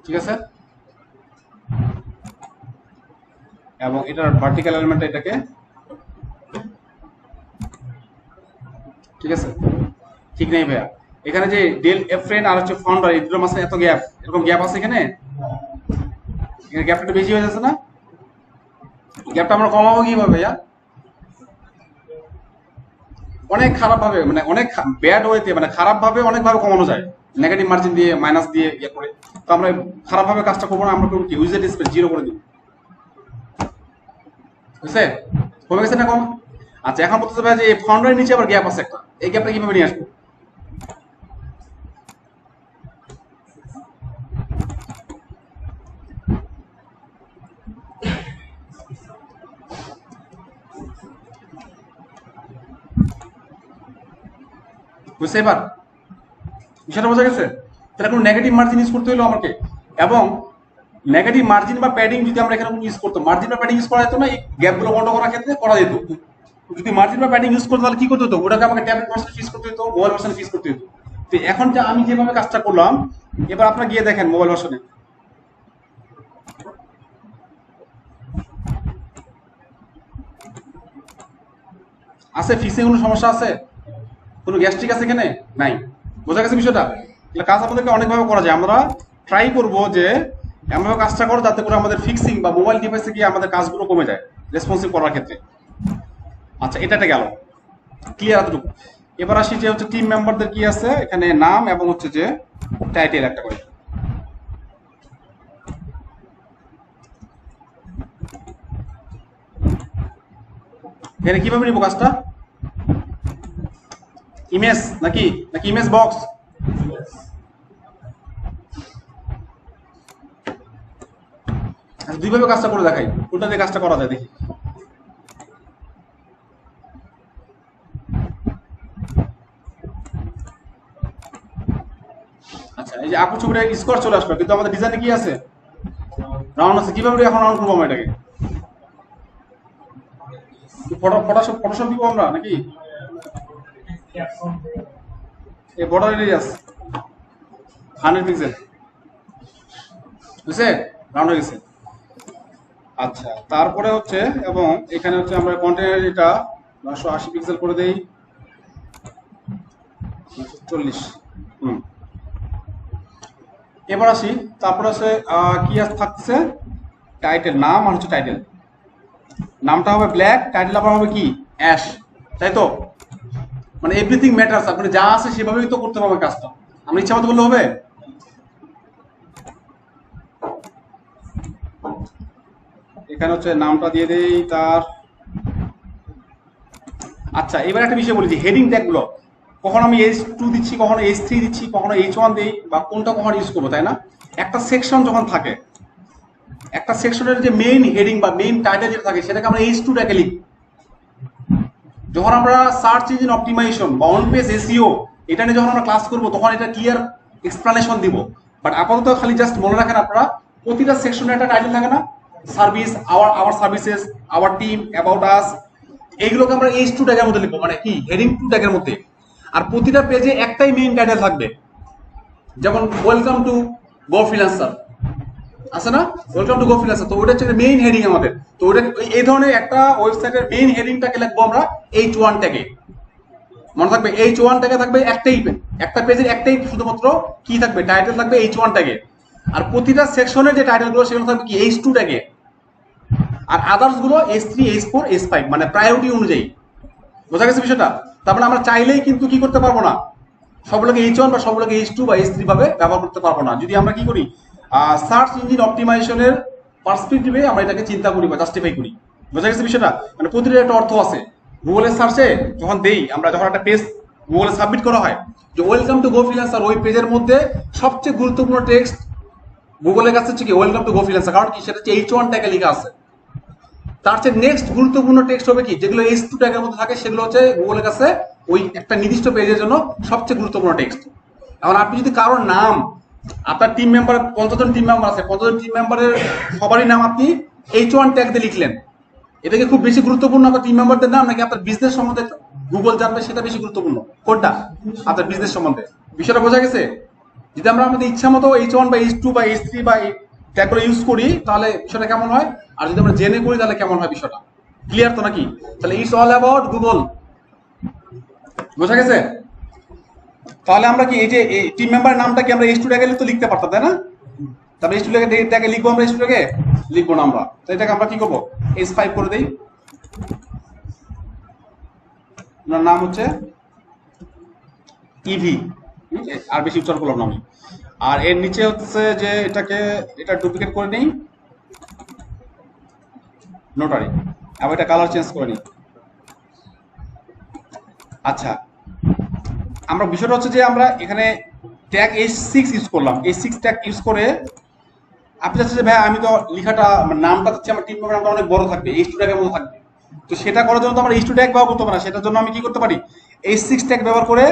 ঠিক আছে, এবং এটার ভার্টিক্যাল এলিমেন্ট এটাকে, ঠিক আছে, ঠিক নেই ভাইয়া। এখানে যে ডেল এফ ফ্রেন্ড আর হচ্ছে ফাউন্ডার এই দুটোর মাঝখানে এত গ্যাপ, এরকম গ্যাপ আছে এখানে, এখানে গ্যাপটা একটু বেশি হয়ে যাচ্ছে না? গ্যাপটা আমরা কমাবো কিভাবে ভাইয়া? অনেক খারাপ ভাবে, মানে অনেক ব্যাড ওয়েতে, মানে খারাপ ভাবে অনেক ভাবে কমানো যায়, নেগেটিভ মার্জিন দিয়ে, মাইনাস দিয়ে, ইয়ে করে। তো আমরা খারাপ ভাবে কাজটা করবো না, আমরা করবো কি, উইজেট স্পেস 0 করে দিব, বুঝছে? কমে গেছে না কম? আচ্ছা, এখন বলতে হবে যে এই ফাউন্ডারের নিচে আবার গ্যাপ আছে একটা, এই গ্যাপটা কিভাবে নিয়ে আসবো? বুঝছে এবার বিষয়টা বোঝা গেছে? তাহলে কোনো নেগেটিভ মার্জিন ইউজ করতে হলো আমাকে, এবং নেগেটিভ মার্জিন বা প্যাডিং যদি আমরা এখানে ইউজ করতাম, মার্জিন বা প্যাডিং ইউজ করা যেত না, এই গ্যাপগুলো বন্ধ করার ক্ষেত্রে করা যেত। যদি মার্জিন বা প্যাডিং ইউজ করতে তাহলে কি করতে হতো, ওটাকে আমাকে ট্যাবলেট ভার্সন ফিস করতে হতো, মোবাইল ভার্সন ফিস করতে হতো। তো এখন যে আমি যেভাবে কাজটা করলাম, এবার আপনারা গিয়ে দেখেন মোবাইল ভার্সনে আছে, ফিসে কোনো সমস্যা আছে, কোনো গ্যাস্ট্রিক আছে এখানে নাই? বোঝা গেছে বিষয়টা? তাহলে কাজ আমাদেরকে অনেকভাবে করা যায়, আমরা ট্রাই করব যে এমনভাবে কাজটা করো যাতে করে আমাদের ফিক্সিং বা মোবাইল ডিভাইসে গিয়ে আমাদের কাজগুলো কমে যায় রেসপন্সিভ করার ক্ষেত্রে। আচ্ছা, এটা গেল ক্লিয়ার এতটুকু। এবার আসি যে হচ্ছে টিম মেম্বারদের কি আছে এখানে, নাম এবং হচ্ছে যে টাইটেল একটা করে। এখানে কিভাবে নিব কাজটা, ইমেজ নাকি নাকি ইমেজ বক্স? দুইভাবে কাজটা করে দেখাই, কোনটা দিয়ে কাজটা করা যায় দেখি। আচ্ছা, এই যে আপু ছবিটা স্কোয়ার চলে আসলো, কিন্তু আমাদের ডিজাইনে কি আছে, রাউন্ড আছে। কিভাবে এখন রাউন্ড করবো আমরা এটাকে? ফটোশপ দিব আমরা নাকি? এই বর্ডার এরিয়াস 100 পিক্সেল, বুঝছে? রাউন্ড হয়ে গেছে। আচ্ছা, তারপরে হচ্ছে, এবং এখানে হচ্ছে আমরা কন্টেনার এটা 980 পিক্সেল করে দেই, 40। এবার আসি, তারপর আছে কি থাকছে, টাইটেল, নাম আর হচ্ছে টাইটেল। নামটা হবে ব্ল্যাক, টাইটেল আবার হবে কি, অ্যাশ, তাই তো? মানে এভরিথিং ম্যাটার্স, আপনি যা আছে সেভাবেই তো করতে পারবে কাজটা, আমরা ইচ্ছা মতো করলে হবে? এখানে হচ্ছে নামটা দিয়ে দেই তার। আচ্ছা, এবার একটা বিষয় বলি যে হেডিং ট্যাগগুলো কখন আমি H2 দিচ্ছি, কখনো H3 দিচ্ছি, কখনো H1 দিই, বা কোনটা কখন ইউজ করবো, তাই না? একটা সেকশন যখন থাকে, একটা সেকশনের যে মেইন হেডিং বা মেইন টাইটেল যেটা থাকে সেটাকে আমরা H2 ট্যাগে লিখি। যখন আমরা সার্চ ইঞ্জিন অপটিমাইজেশন বা অন পেজ এসইও এটা নিয়ে যখন আমরা ক্লাস করবো, তখন এটা ক্লিয়ার এক্সপ্লানেশন দিব। বাট আপাতত খালি জাস্ট মনে রাখেন আপনারা, প্রতিটা সেকশনে একটা টাইটেল থাকে না, service, hour services, our team, about us, এইগুলোকে আমরা H2 ট্যাগের মধ্যে লিখবো, মানে কি হেডিং 2 ট্যাগের মধ্যে। আর প্রতিটা পেজে একটাই মেইন টাইটেল থাকবে, যেমন ওয়েলকাম টু গো ফ্রিল্যান্সার আছে না, ওয়েলকাম টু গো ফ্রিল্যান্সার, তো ওটা হচ্ছে মেইন হেডিং আমাদের। তো ওটা এই ধরনের একটা ওয়েবসাইটের মেইন হেডিংটাকে লিখবো আমরা H1 ট্যাগে। মনে থাকবে H1 ট্যাগে থাকবে একটা পেজের একটাই শুধুমাত্র কি থাকবে, টাইটেল থাকবে H1 ট্যাগে, আর প্রতিটা সেকশনের যে টাইটেলগুলো সেগুলো থাকবে কি H2 ট্যাগে, আর আদার্স গুলো S3 H4 S5 মানে প্রায়োরিটি অনুযায়ী। বোঝা গেছে বিষয়টা? তারপরে আমরা চাইলেই কিন্তু কি করতে পারবো না, সবগুলোকে H1 বা সবগুলোকে H2 বা S3 ভাবে ব্যবহার করতে পারবো না। যদি আমরা কি করি, সার্চ ইঞ্জিন অপটিমাইজেশনের পার্সপেক্টিভে আমরা এটাকে চিন্তা করি বা জাস্টিফাই করি। বোঝা গেছে বিষয়টা? মানে প্রতিটা একটা অর্থ আছে। গুগলের সার্চে যখন দেই আমরা, যখন একটা পেজ গুগলে সাবমিট করা হয় যে ওয়েলকাম টু গো ফ্রিল্যান্সার, ওই পেজের মধ্যে সবচেয়ে গুরুত্বপূর্ণ টেক্সট গুগলের কাছে হচ্ছে কি ওয়েলকাম টু গো ফ্রিল্যান্সার, কারণ কি সেটা হচ্ছে H1 ট্যাগে লেখা আছে। তার চেয়ে নেক্সট গুরুত্বপূর্ণ টেক্সট হবে কি, যেগুলো H2 ট্যাগের মধ্যে থাকে সেগুলো হচ্ছে গুগলের কাছে ওই একটা নির্দিষ্ট পেজের জন্য সবচেয়ে গুরুত্বপূর্ণ টেক্সট। এখন আপনি যদি কারোর নাম, আপনার টিম মেম্বার 50 জন টিম মেম্বার আছে, 50 জন টিম মেম্বারের সবারই নাম আপনি H1 ট্যাগ দিয়ে লিখলেন, এটা কি খুব বেশি গুরুত্বপূর্ণ আপনার টিম মেম্বারদের নাম, নাকি আপনার বিজনেস সম্বন্ধে গুগল জানবে সেটা বেশি গুরুত্বপূর্ণ? কোনটা? আপনার বিজনেস সম্বন্ধে। বিষয়টা বোঝা গেছে? যদি আমরা আমাদের ইচ্ছা মতো H1 বা H2 বা H3 বা ট্যাগগুলো ইউজ করি তাহলে বিষয়টা কেমন হয়, আর যদি আমরা জেনে করি তাহলে কেমন হয় বিষয়টা? ক্লিয়ার তো নাকি? তাহলে ইটস অল অ্যাবাউট গুগল। বোঝা গেছে? তাহলে আমরা কি এই যে টিম মেম্বারের নামটা কি আমরা H2 ট্যাগে তো লিখতে পারতাম, তাই না? তারপরে H2 ট্যাগে লিখবো, আমরা H2 ট্যাগে লিখবো না আমরা, তো এটাকে আমরা কি করবো, S5 করে দেই। ওনার নাম হচ্ছে ইভি, আর বেশি উচ্চারণ করলাম না আমি। আর এর নিচে হচ্ছে যে এটা ডুপ্লিকেট করে নেই, নোটারি, এবং এটা কালার চেঞ্জ করে নিই। আচ্ছা, আমরা বিষয়টা হচ্ছে যে আমরা এখানে ট্যাগ H6 ইউজ করলাম। H6 ট্যাগ ইউজ করে আপনি চাচ্ছেন যে ভাই আমি তো লেখাটা নামটা হচ্ছে আমার টিম মেম্বার নামটা অনেক বড় থাকবে, H2 ট্যাগের মতো থাকবে, তো সেটা করার জন্য তো আমরা H2 ট্যাগ ব্যবহার করতে পারি না। সেটার জন্য আমি কি করতে পারি, H6 ট্যাগ ব্যবহার করে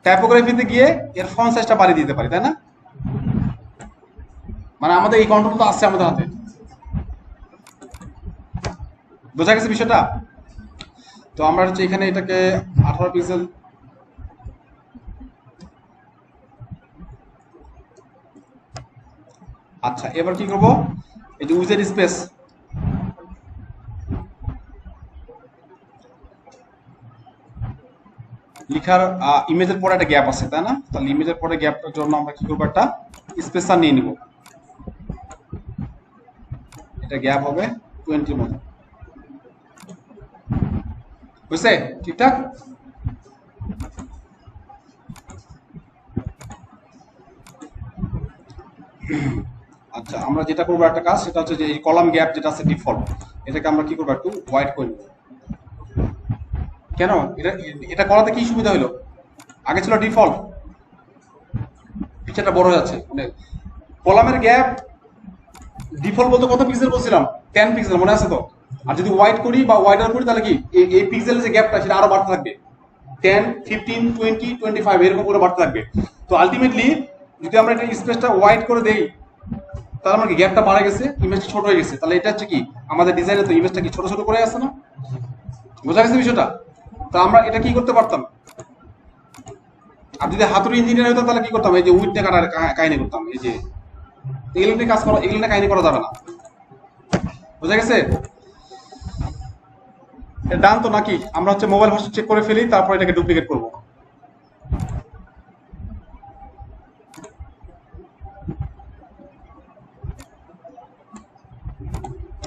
টাইপোগ্রাফিতে গিয়ে এর ফন্ট সাইজটা বাড়িয়ে দিতে পারি, তাই না? মানে আমাদের এই কন্ট্রোল তো আছে আমাদের হাতে। বোঝা গেছে বিষয়টা? তো আমরা হচ্ছে এখানে এটাকে 18 পিক্সেল, আচ্ছা এবার কি করব, এই যে উইজের স্পেস, লিখার ইমেজের পরে একটা গ্যাপ আছে, তাই না? তাহলে ইমেজের পরে গ্যাপটার জন্য আমরা কি করবো, একটা স্পেসার নিয়ে নিব। এটা গ্যাপ হবে 20 মতো, বুঝছে? ঠিকঠাক? আচ্ছা, আমরা যেটা করবো একটা কাজ, সেটা হচ্ছে যে এই কলাম গ্যাপ যেটা আছে ডিফল্ট, এটাকে আমরা কি করবো, একটু হোয়াইট করে নেব। কেন এটা এটা করাতে কি সুবিধা হলো? আগে ছিল ডিফল্ট, পিকচারটা বড় হয়ে যাচ্ছে। মানে কলামের গ্যাপ ডিফল্ট বলতে কত পিক্সেল বলছিলাম, 10 পিক্সেল, মনে আছে তো? আর যদি হোয়াইট করি বা ওয়াইডার করি তাহলে কি এই পিক্সেলের যে গ্যাপটা সেটা আরো বাড়তে থাকবে, 10, 15, 20, 25 এরকম করে বাড়তে থাকবে। তো আলটিমেটলি যদি আমরা এটা স্পেসটা হোয়াইট করে দেই তাহলে আমার কি গ্যাপটা বাড়ে গেছে, ইমেজটা ছোট হয়ে গেছে। তাহলে এটা হচ্ছে কি আমাদের ডিজাইনে তো ইমেজটা কি ছোট ছোট করে আসছে না? বোঝা গেছে বিষয়টা? তো আমরা এটা কি করতে পারতাম, আর যদি হাতুড়ি ইঞ্জিনিয়ার হতো তাহলে কি করতাম, এই যে উইথটা কাটার কাহিনী করতাম, এই যে এগুলো নিয়ে কাজ করা, এগুলো নিয়ে কাহিনী করা যাবে না। বোঝা গেছে? ডান তো নাকি? আমরা হচ্ছে মোবাইল ভার্সন চেক করে ফেলি, তারপর এটাকে ডুপ্লিকেট করব।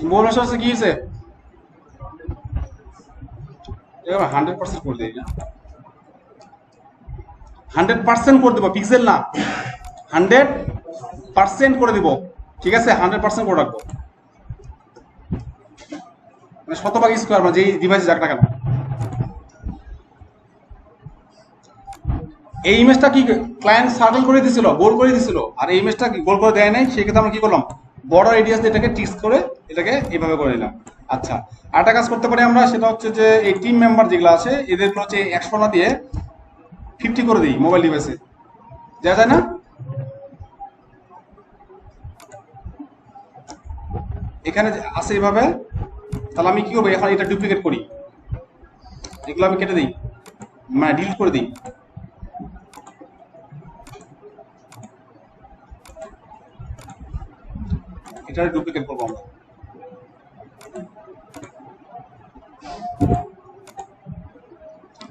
মোবাইল ভার্সন কি হয়েছে, 100% করে দিই না, 100% করে দেবো, পিক্সেল না, 100% করে দিব। ঠিক আছে, 100% করে রাখবো, মানে শতভাগ স্কোয়ার, মানে যেই ডিভাইসে যাক না কেন। এই ইমেজটা কি ক্লায়েন্ট সার্কেল করে দিছিল, গোল করে দিছিল, আর এই ইমেজটা গোল করে দেয় নাই, সেক্ষেত্রে আমরা কি করলাম, বড় রেডিয়াস দিয়ে এটাকে টিক্স করে এটাকে এইভাবে করে নিলাম। আচ্ছা, আরেকটা কাজ করতে পারি আমরা, সেটা হচ্ছে যে এই টিম মেম্বার যেগুলো আছে এদের হচ্ছে 100 না দিয়ে 50 করে দিই মোবাইল ডিভাইসে, যা যায় না? এখানে আছে এইভাবে। তাহলে আমি কি করবো, এখন এটা ডুপ্লিকেট করি, এগুলো আমি কেটে দিই, মানে ডিলিট করে দিই। এটা ডুপ্লিকেট করবো আমরা।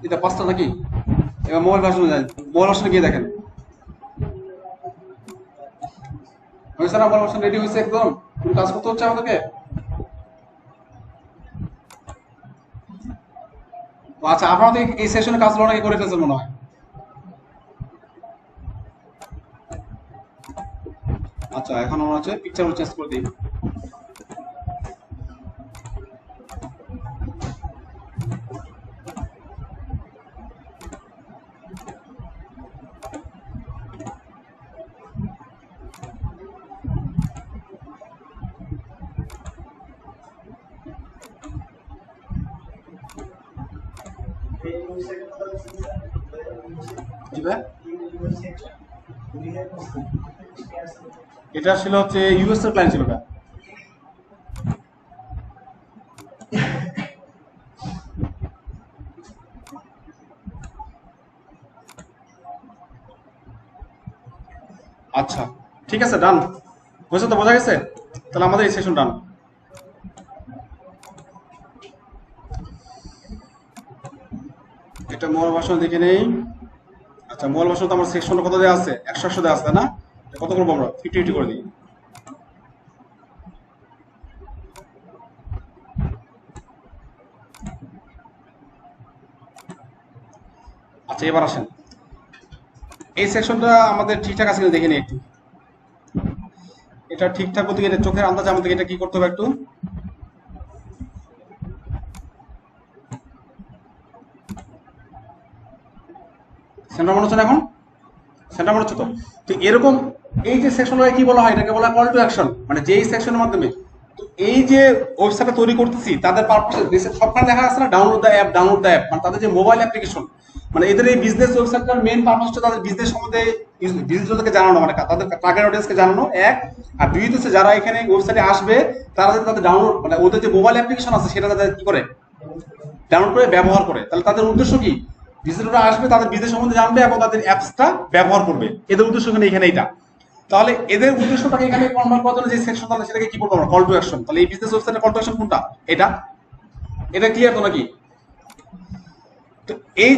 এটা 5টা নাকি? এবার মোবাইল ভার্সনে যান, মোবাইল ভার্সনে গিয়ে দেখেন হয়েছে না? মোবাইল ভার্সন রেডি হয়েছে একদম, কোন কাজ করতে হচ্ছে আমাদেরকে? আচ্ছা, আপনারা তো এই সেশনে কাজগুলো অনেকে করে ফেলছেন মনে হয়। আচ্ছা, এখন আমরা হচ্ছে পিকচার চেঞ্জ করে দিই। জি ভাই, এটা ছিল হচ্ছে ইউএস এর ক্লায়েন্ট ছিল এটা। আচ্ছা, ঠিক আছে, ডান হয়েছে তো, বোঝা গেছে। তাহলে আমাদের এই সেশন ডান। এটা মোবাইল ভার্সন দেখে নেই। আচ্ছা, মোবাইল ভার্সন তো আমার সেকশন কত দেওয়া আছে? 100 দেওয়া আছে, তাই না? এটা কত করবো আমরা? 50 করে দিই। আচ্ছা, এবার আসেন, এই সেকশনটা আমাদের ঠিকঠাক আছে কিনা দেখে নিই একটু। এটা ঠিকঠাক বলতে গেলে চোখের আন্দাজ আমাদের এটা কি করতে হবে একটু। সেন্টার মনে হচ্ছে না এখন? সেন্টার মনে হচ্ছে তো? তো এরকম এই যে সেকশনটাকে কি বলা হয়? এটাকে বলা হয় কল টু অ্যাকশন, মানে যেই সেকশনের মাধ্যমে তো এই যে ওয়েবসাইটটা তৈরি করতেছি তাদের পারপাসে সবখানে দেখা যাচ্ছে না download the app, download the app, মানে তাদের যে মোবাইল অ্যাপ্লিকেশন, মানে এদের এই বিজনেস ওয়েবসাইটটার মেইন পারপাসটা তাদের বিজনেস সম্বন্ধে বিজনেসকে জানানো, মানে তাদের টার্গেট অডিয়েন্সকে জানানো এক। আর দুই হচ্ছে যারা এখানে ওয়েবসাইটে আসবে তারা যাতে তাদের ডাউনলোড, মানে ওদের যে মোবাইল অ্যাপ্লিকেশন আছে সেটা তাদের কি করে ডাউনলোড করে ব্যবহার করে। তাহলে তাদের উদ্দেশ্য কি? ভিজিটররা আসবে, তাদের বিজনেস সম্বন্ধে জানবে এবং তাদের অ্যাপসটা ব্যবহার করবে। এদের উদ্দেশ্য এখানে এইটা। তাহলে এদের উদ্দেশ্যটাকে এখানে কনভার্ট করার জন্য যে সেকশন, তাহলে সেটাকে কি বলবো আমরা? Call to action. তাহলে এই বিজনেস ওয়েবসাইটের কল টু অ্যাকশন কোনটা? এটা। এটা ক্লিয়ার তো নাকি? তো এই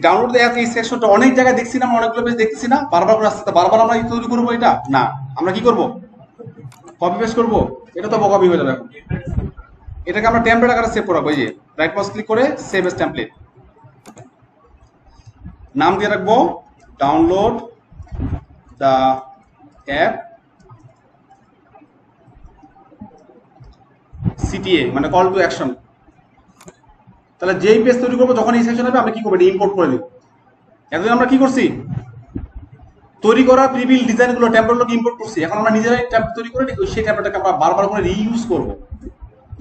ডাউনলোড দ্য অ্যাপ, এই সেকশনটা অনেক জায়গায় দেখছি না, অনেকগুলো পেজ দেখতেছি না, বারবার করে আসছে। বারবার আমরা তৈরি করবো এটা না, আমরা কি করব? কপি পেস্ট করবো? এটা তো কপি হয়ে যাবে এখন। এটাকে আমরা টেমপ্লেট আকারে সেভ করাবো। এই যে রাইট মাউস ক্লিক করে সেভ এস টেমপ্লেট, নাম দিয়ে রাখবো ডাউনলোড দ্য অ্যাপ সিটিএ, মানে কল টু অ্যাকশন। তাহলে যেই পেজ তৈরি করবো যখন এই সেকশন হবে আমরা কি করবো? ইম্পোর্ট করে দিব। এতদিন আমরা কি করছি? তৈরি করা প্রিবিল ডিজাইনগুলো টেমপ্লেটগুলোকে ইম্পোর্ট করছি। এখন আমরা নিজেরাই টেমপ্লেট তৈরি করে সেই টেমপ্লেটটাকে আমরা বারবার করে রিইউজ করবো।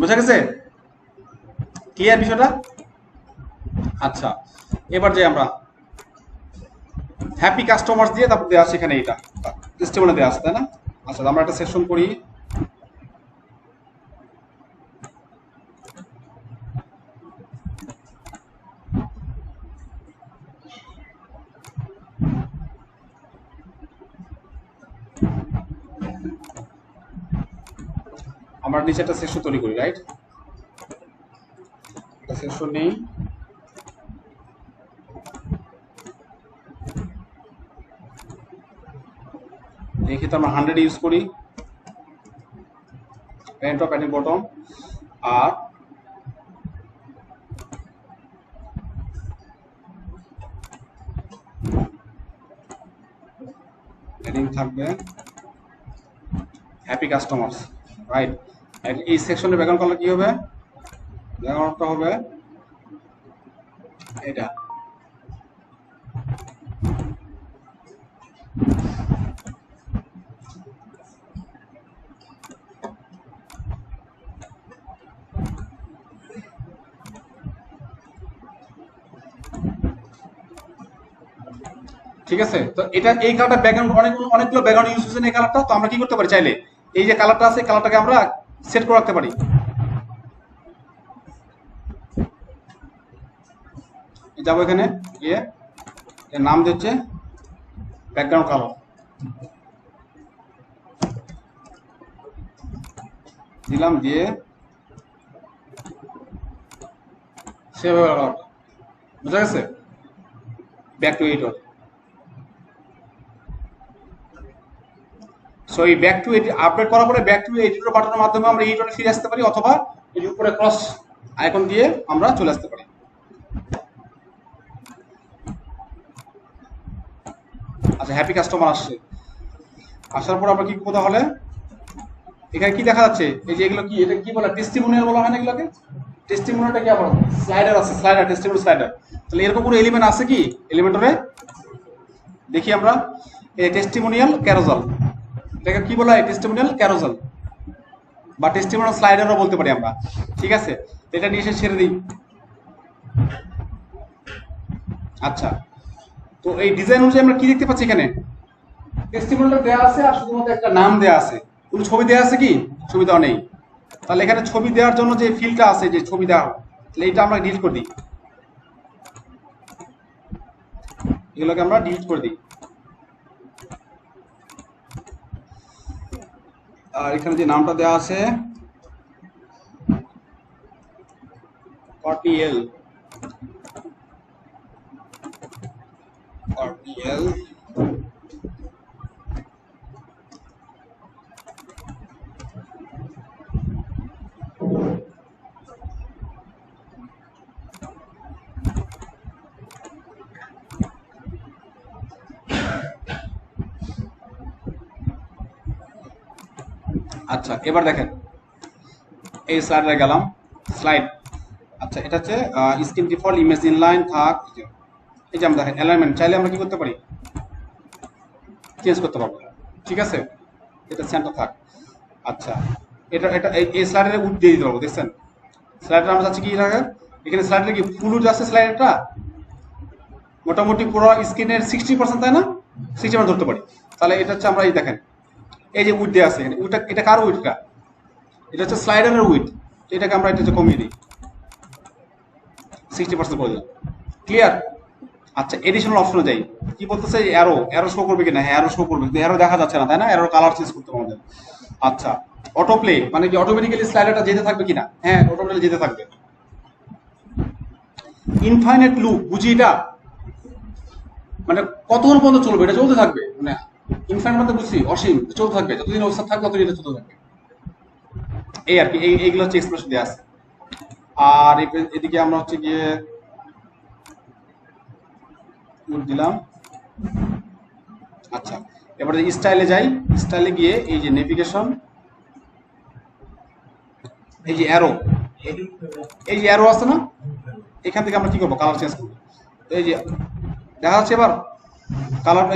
বোঝা গেছে? ক্লিয়ার বিষয়টা? আচ্ছা, এবার যে আমরা হ্যাপি কাস্টমার্স দিয়ে তারপর দেওয়া আছে এখানে, এটা সিস্টেমে দেওয়া আছে, তাই না? আচ্ছা, আমরা একটা সেকশন করি। আমরা নিচে একটা সেকশন তৈরি করি, রাইট? একটা সেকশন নেই, এই ক্ষেত্রে আমরা 100 ইউজ করি, প্যান্ট টপ প্যান্ট বটম, আর হেডিং থাকবে হ্যাপি কাস্টমার্স, রাইট? এই সেকশনের ব্যাকগ্রাউন্ড কালার কি হবে? ব্যাকগ্রাউন্ডটা হবে এটা। ঠিক আছে, তো এটা এই কালারটা ব্যাকগ্রাউন্ড অনেকগুলো ব্যাকগ্রাউন্ড ইউজ হচ্ছে এই কালারটা। তো আমরা কি করতে পারি? চাইলে এই যে কালারটা আছে কালারটাকে আমরা সেট করে রাখতে পারি। যাবো এখানে গিয়ে এর নাম দিচ্ছে ব্যাকগ্রাউন্ড কালার, দিলাম, দিয়ে সেভ হয়ে গেল। বুঝা গেছে? Back to editor. সো এই ব্যাক টু এডিট আপডেট করার পরে ব্যাক টু এডিটর বাটনের মাধ্যমে আমরা এডিটরে ফিরে আসতে পারি, অথবা এই উপরে ক্রস আইকন দিয়ে আমরা চলে আসতে পারি। আচ্ছা, হ্যাপি কাস্টমার আসছে। আসার পর আমরা কি করবো তাহলে? এখানে কি দেখা যাচ্ছে? এই যে এগুলো কি, এটা কি বলে? টেস্টিমোনিয়াল বলা হয় না এগুলোকে? টেস্টিমোনিয়ালটা কি আবার? স্লাইডার আছে, স্লাইডার, টেস্টিমোনিয়াল স্লাইডার। তাহলে এরকম কোনো এলিমেন্ট আছে কি এলিমেন্টরে? দেখি আমরা। এই টেস্টিমোনিয়াল ক্যারোজাল, এটাকে কি বলা হয়? টেস্টিমোনিয়াল ক্যারোজাল বা টেস্টিমোনিয়াল স্লাইডারও বলতে পারি আমরা। ঠিক আছে, এটা নিয়ে এসে ছেড়ে দিই। আচ্ছা, তো এই ডিজাইন অনুযায়ী আমরা কি দেখতে পাচ্ছি? এখানে টেস্টিমোনিয়ালটা দেওয়া আছে আর শুধুমাত্র একটা নাম দেওয়া আছে। কোনো ছবি দেওয়া আছে কি? ছবি দেওয়া নেই। তাহলে এখানে ছবি দেওয়ার জন্য যে ফিল্ডটা আছে, যে ছবি দেওয়া, তাহলে এটা আমরা ডিলিট করে দিই। এগুলোকে আমরা ডিলিট করে দিই। আর এখানে যে নামটা দেওয়া আছে RTL, আচ্ছা এবার দেখেন, এই স্লাইডে গেলাম, স্লাইড। আচ্ছা, এটা হচ্ছে স্ক্রিন ডিফল্ট ইমেজ ইনলাইন থাক। এই যে আমরা দেখেন অ্যালাইনমেন্ট চাইলে আমরা কি করতে পারি? চেঞ্জ করতে পারবো। ঠিক আছে, এটা সেন্টার থাক। আচ্ছা, এটা এটা এই স্লাইডারে উঠ দিয়ে দিতে পারবো। দেখছেন স্লাইডার আমরা চাচ্ছি কি রাখে? এখানে স্লাইডারে কি ফুল উঠ আছে? স্লাইডারটা মোটামুটি পুরো স্ক্রিনের 60%, তাই না? 60% ধরতে পারি। তাহলে এটা হচ্ছে আমরা এই দেখেন, এই যে উইড দেওয়া আছে এখানে, উইডটা এটা কার উইডটা? এটা হচ্ছে স্লাইডারের উইড। এটাকে আমরা এটা কমিয়ে দিই, 60% করে দিলাম। ক্লিয়ার? আচ্ছা, এডিশনাল অপশনে যাই। কি বলতেছে? অ্যারো, অ্যারো শো করবে কিনা? হ্যাঁ, অ্যারো শো করবে, কিন্তু অ্যারো দেখা যাচ্ছে না, তাই না? অ্যারোর কালার চেঞ্জ করতে হবে আমাদের। আচ্ছা, অটো প্লে মানে কি? অটোমেটিক্যালি স্লাইডারটা যেতে থাকবে কিনা? হ্যাঁ, অটোমেটিক্যালি যেতে থাকবে। ইনফাইনাইট লুপ, বুঝি এটা মানে কতক্ষণ পর্যন্ত চলবে? এটা চলতে থাকবে, মানে ইনফাইনাইট মানে বুঝছি অসীম, চলতে থাকবে, যতদিন অবস্থা থাকবে ততদিন এটা চলতে থাকবে। এই আর কি, এইগুলো হচ্ছে এক্সপ্রেশন দেওয়া আছে। আর এদিকে আমরা হচ্ছে গিয়ে দিলাম। আচ্ছা, এবারে স্টাইলে যাই। স্টাইলে গিয়ে এই যে নেভিগেশন, এই যে অ্যারো, এই যে অ্যারো আছে না, এখান থেকে আমরা কি করবো? কালার চেঞ্জ করবো। এই যে দেখা যাচ্ছে এবার কালার,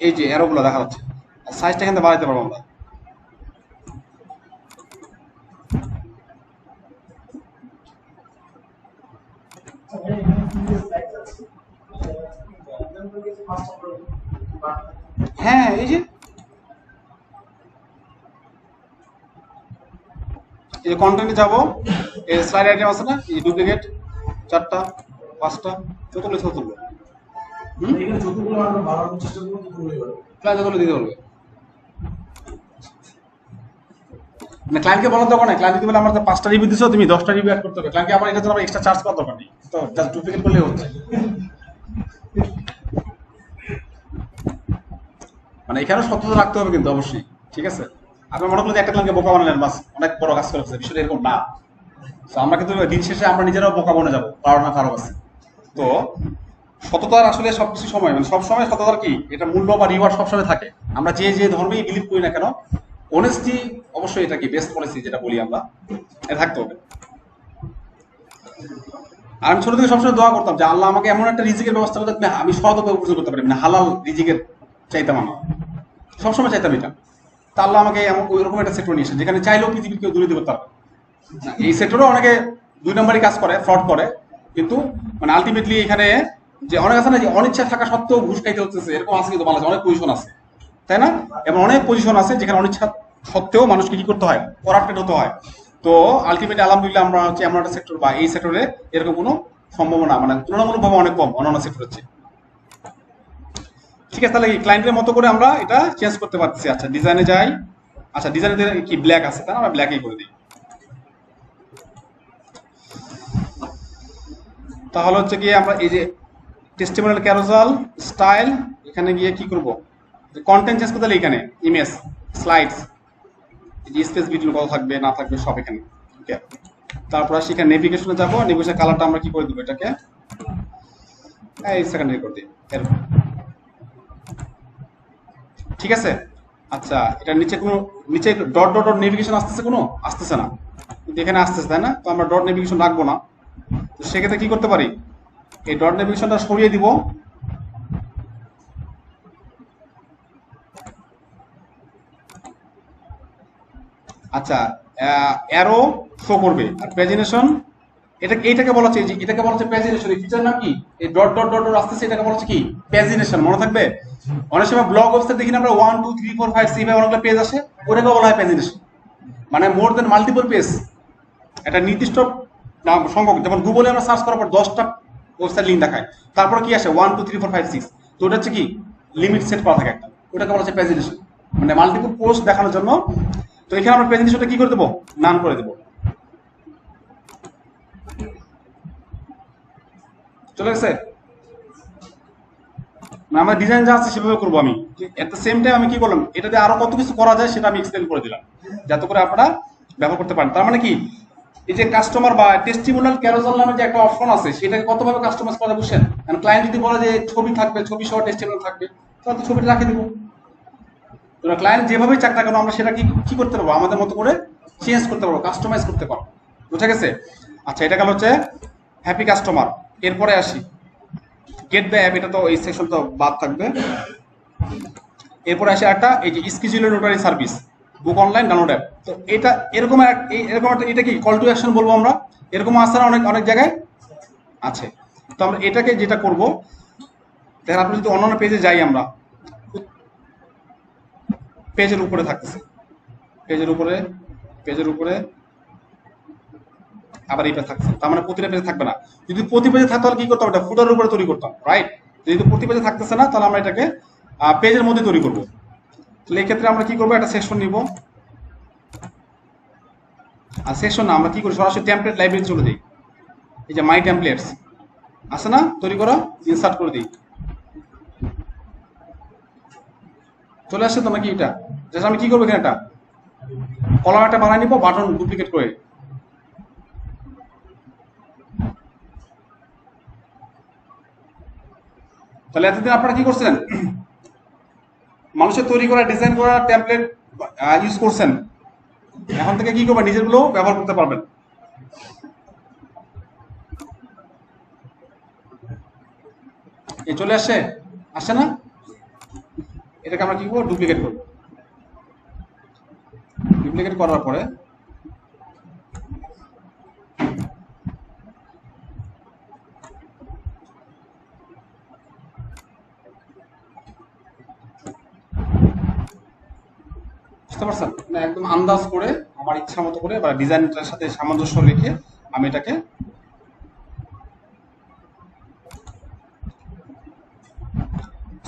এই যে অ্যারো গুলো দেখা যাচ্ছে। সাইজটা এখান থেকে বাড়াইতে পারবো আমরা। হ্যাঁ, এই যে কন্টেন্টে যাবো, এই স্লাইড আইটেম আছে না, এই ডুপ্লিকেট 4টা 5টা যতগুলো যতগুলো দিতে পারবে। মানে ক্লায়েন্টকে বলার দরকার নাই। ক্লায়েন্ট যদি বলে আমার 5টা রিভিউ দিছো, তুমি 10টা রিভিউ অ্যাড করতে হবে, ক্লায়েন্টকে আবার এটার জন্য আবার এক্সট্রা চার্জ করার দরকার নেই, তো জাস্ট ডুপ্লিকেট করলেই হচ্ছে। মানে এখানেও সত্যতা রাখতে হবে কিন্তু অবশ্যই। ঠিক আছে, আপনার মনে করলে একটা ক্লায়েন্টকে বোকা বানালেন, বাস অনেক বড় কাজ করে ফেলছে, বিষয়টা এরকম না। তো আমরা কিন্তু দিন শেষে আমরা নিজেরাও বোকা বনে যাবো কারো না কারো কাছে। তো সততার আসলে সবকিছু সময়, মানে সবসময় সততার কি এটা মূল্য বা রিওয়ার্ড সবসময় থাকে। আমরা যে যে ধর্মেই বিলিভ করি না কেন, অনেস্টি অবশ্যই এটা কি বেস্ট পলিসি যেটা বলি আমরা, এটা থাকতে হবে। আর আমি ছোট থেকে সবসময় দোয়া করতাম যে আল্লাহ আমাকে এমন একটা রিজিকের ব্যবস্থা করতে আমি সৎ উপায় উপার্জন করতে পারি, মানে হালাল রিজিকের চাইতাম আমি, সবসময় চাইতাম এটা। তা আল্লাহ আমাকে এমন ওই রকম একটা সেক্টর নিয়ে এসে যেখানে চাইলেও পৃথিবীর কেউ দুর্নীতি করতে পারবে। এই সেক্টরেও অনেকে 2 নম্বরই কাজ করে, ফ্রড করে, কিন্তু মানে আলটিমেটলি এখানে যে অনেক আছে না, যে অনিচ্ছা থাকা সত্ত্বেও ঘুষ খাইতে হচ্ছে, এরকম আছে কিন্তু বাংলাদেশে অনেক পজিশন আছে, তাই না? এবং অনেক পজিশন আছে যেখানে অনিচ্ছা সত্ত্বেও মানুষকে কি করতে হয়? করাপ্টেড হতে হয়। তো আলটিমেটলি আলহামদুলিল্লাহ আমরা হচ্ছে এমন একটা সেক্টর, বা এই সেক্টরে এরকম কোনো সম্ভাবনা মানে তুলনামূলকভাবে অনেক কম অন্যান্য সেক্টরের চেয়ে। ঠিক আছে, তাহলে ক্লায়েন্টের মতো করে আমরা এটা চেঞ্জ করতে পারছি। আচ্ছা, ডিজাইনে যাই। আচ্ছা, ডিজাইনে কি ব্ল্যাক আছে, তাই না? আমরা ব্ল্যাকই করে দিই। তাহলে হচ্ছে গিয়ে আমরা এই যে টেস্টিমোনিয়াল ক্যারোজাল স্টাইল এখানে গিয়ে কি করব, কন্টেন্ট চেঞ্জ করতে হলে এখানে ইমেজ স্লাইডস, এই যে স্পেস ভিডিও কত থাকবে না থাকবে সব এখানে। ওকে, তারপর আসি এখানে নেভিগেশনে যাব, নেভিগেশন কালারটা আমরা কি করে দেবো, এটাকে এই সেকেন্ডারি করে দিই এরকম, ঠিক আছে। আচ্ছা, এটা নিচে ডট ডট ডট নেভিগেশন আসতেছে, কোনো আসতেছে না, কিন্তু এখানে আসতেছে, তাই না? তো আমরা ডট নেভিগেশন রাখবো না, তো সেক্ষেত্রে কি করতে পারি, এই ডট নেভিগেশনটা সরিয়ে দিব, আচ্ছা অ্যারো শো করবে, আর প্যাজিনেশন এইটাকে বলা হচ্ছে, এটাকে বলা হচ্ছে প্যাজিনেশন। এই ফিচার নাম কি, এই ডট ডট ডট ডট আসতেছে, এটাকে বলা হচ্ছে কি প্যাজিনেশন, মনে থাকবে। অনেক সময় ব্লগ ওয়েবসাইট দেখি আমরা 1 2 3 4 5 6 অনেকগুলো পেজ আসে, ওটাকে বলা হয় প্যাজিনেশন, মানে মোর দেন মাল্টিপল পেজ, একটা নির্দিষ্ট সংখ্যক, যেমন গুগলে আমরা সার্চ করার পর 10টা ওয়েবসাইট লিঙ্ক দেখায়, তারপর কি আসে 1 2 3 4 5 6, তো ওটা হচ্ছে কি লিমিট সেট করা থাকে একটা, ওটাকে বলা হচ্ছে প্যাজিনেশন, মানে মাল্টিপল পোস্ট দেখানোর জন্য। তো এখানে আমরা প্রেজেন্টেশনটা কি করে দেবো, নান করে দেবো, চলে গেছে। আমার ডিজাইন যা আছে সেভাবে করবো আমি, এট দ্য সেম টাইম আমি কি করলাম, এটাতে আরো কত কিছু করা যায় সেটা আমি এক্সপ্লেন করে দিলাম, যাতে করে আপনারা ব্যবহার করতে পারেন। তার মানে কি, এই যে কাস্টমার বা টেস্টিমোনিয়াল ক্যারোজাল নামে যে একটা অপশন আছে, সেটাকে কতভাবে কাস্টমাইজ করা বুঝছেন। কারণ ক্লায়েন্ট যদি বলে যে ছবি থাকবে, ছবি সহ টেস্টিমোনিয়াল থাকবে, তাহলে তো ছবিটা রাখে দিব। ক্লায়েন্ট যেভাবেই চাক না কেন আমরা সেটা কি করতে পারবো, আমাদের মতো করে চেঞ্জ করতে পারবো, কাস্টমাইজ করতে পারবো, বুঝা গেছে। আচ্ছা, এটা গেল হচ্ছে হ্যাপি কাস্টমার। এরপরে আসি গেট দ্য অ্যাপ, এটা তো এই সেকশন তো বাদ থাকবে। এরপরে আসে একটা, এই যে স্কিজুয়াল নোটারি সার্ভিস, বুক অনলাইন ডাউনলোড অ্যাপ। তো এটা এরকম একটা, এটা কি কল টু অ্যাকশন বলবো আমরা, এরকম আছে না অনেক অনেক জায়গায় আছে। তো আমরা এটাকে যেটা করবো, দেখেন আপনি যদি অন্যান্য পেজে যাই, আমরা পেজের উপরে থাকতেছে, পেজের উপরে আবার এটা থাকছে, তার মানে প্রতিটা পেজে থাকবে না। যদি প্রতি পেজে থাকতো তাহলে কি করতাম, এটা ফুটারের উপরে তৈরি করতাম, রাইট। যেহেতু প্রতি পেজে থাকতেছে না, তাহলে আমরা এটাকে পেজের মধ্যে তৈরি করবো। তাহলে এই ক্ষেত্রে আমরা কি করবো, একটা সেকশন নিব, আর সেকশন না আমরা কি করি, সরাসরি টেমপ্লেট লাইব্রেরি চলে যাই, এই যে মাই টেমপ্লেটস আছে না তৈরি করা, ইনসার্ট করে দিই, চলে আসছে তো নাকি। এটা জাস্ট আমি কি করবো, এখানে একটা কলাম একটা বানাই নিবো, বাটন ডুপ্লিকেট করে, তাহলে এতদিন আপনারা কি করছেন, মানুষের তৈরি করা ডিজাইন করা টেমপ্লেট ইউজ করছেন, এখন থেকে কি করবেন, নিজের গুলো ব্যবহার করতে পারবেন। এই চলে আসে না, এটাকে আমরা কি করবো, ডুপ্লিকেট করবো, ডুপ্লিকেট করার পরে বুঝতে পারছেন না, একদম আন্দাজ করে আমার ইচ্ছা মতো করে বা ডিজাইনটার সাথে সামঞ্জস্য রেখে আমি এটাকে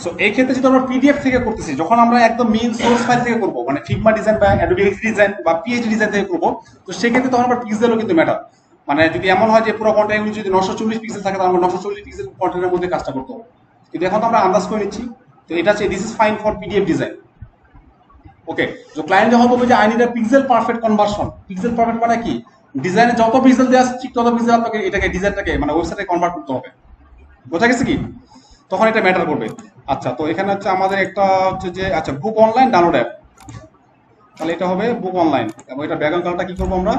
সো এই ক্ষেত্রে যদি আমরা পিডিএফ থেকে করতেছি, যখন আমরা একদম মেইন সোর্স ফাইল থেকে করবো, মানে ফিগমা ডিজাইন বা অ্যাডোবি এক্স ডিজাইন বা পিএইচডি ডিজাইন থেকে করবো, তো সেক্ষেত্রে তখন আমরা পিক্সেলও কিন্তু ম্যাটার, মানে যদি এমন হয় যে পুরো কন্টেন্ট যদি 940 পিক্সেল থাকে, তাহলে আমরা 940 পিক্সেল কন্টেন্টের মধ্যে কাজটা করতে হবে। কিন্তু এখন তো আমরা আন্দাজ করে নিচ্ছি, তো এটা হচ্ছে this is fine for PDF design. Okay, তো ক্লায়েন্ট যখন বলবে যে I need a pixel perfect conversion, pixel perfect মানে কি, ডিজাইনে যত পিক্সেল দেওয়া আছে ঠিক তত পিক্সেল আপনাকে এটাকে ডিজাইনটাকে মানে ওয়েবসাইটে কনভার্ট করতে হবে, বোঝা গেছে কি, তখন এটা ম্যাটার করবে। আচ্ছা, তো এখানে হচ্ছে আমাদের একটা হচ্ছে যে, আচ্ছা বুক অনলাইন ডাউনলোড অ্যাপ, তাহলে এটা হবে বুক অনলাইন, এবং এটা ব্যাকগ্রাউন্ড কালারটা কি করবো আমরা,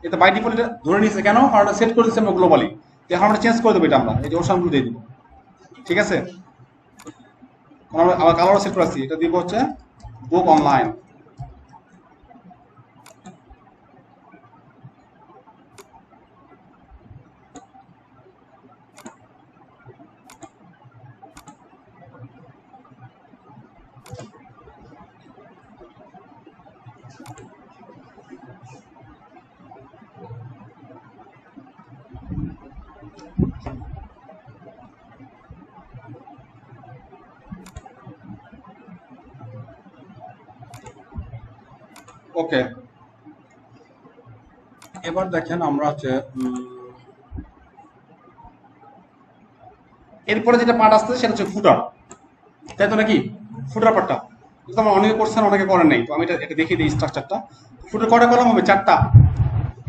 এটা বাই ডিফল্ট এটা ধরে নিচ্ছে, কেন, কারণ সেট করে দিচ্ছি আমরা গ্লোবালি, এখন আমরা চেঞ্জ করে দেবো এটা, আমরা এই যে ওশানগুলো দিয়ে দিব, ঠিক আছে। আমরা আবার কালারও সেট করেছি, এটা দিব হচ্ছে বুক অনলাইন। ওকে, এবার দেখেন আমরা হচ্ছে এরপরে যেটা পার্ট আসছে সেটা হচ্ছে ফুটার, তাই তো নাকি? ফুটার পার্টটা তো আমার অনেকে করছেন অনেকে করেন নাই, তো আমি এটা দেখিয়ে দিই স্ট্রাকচারটা। ফুটার কটা কলাম হবে? 4টা।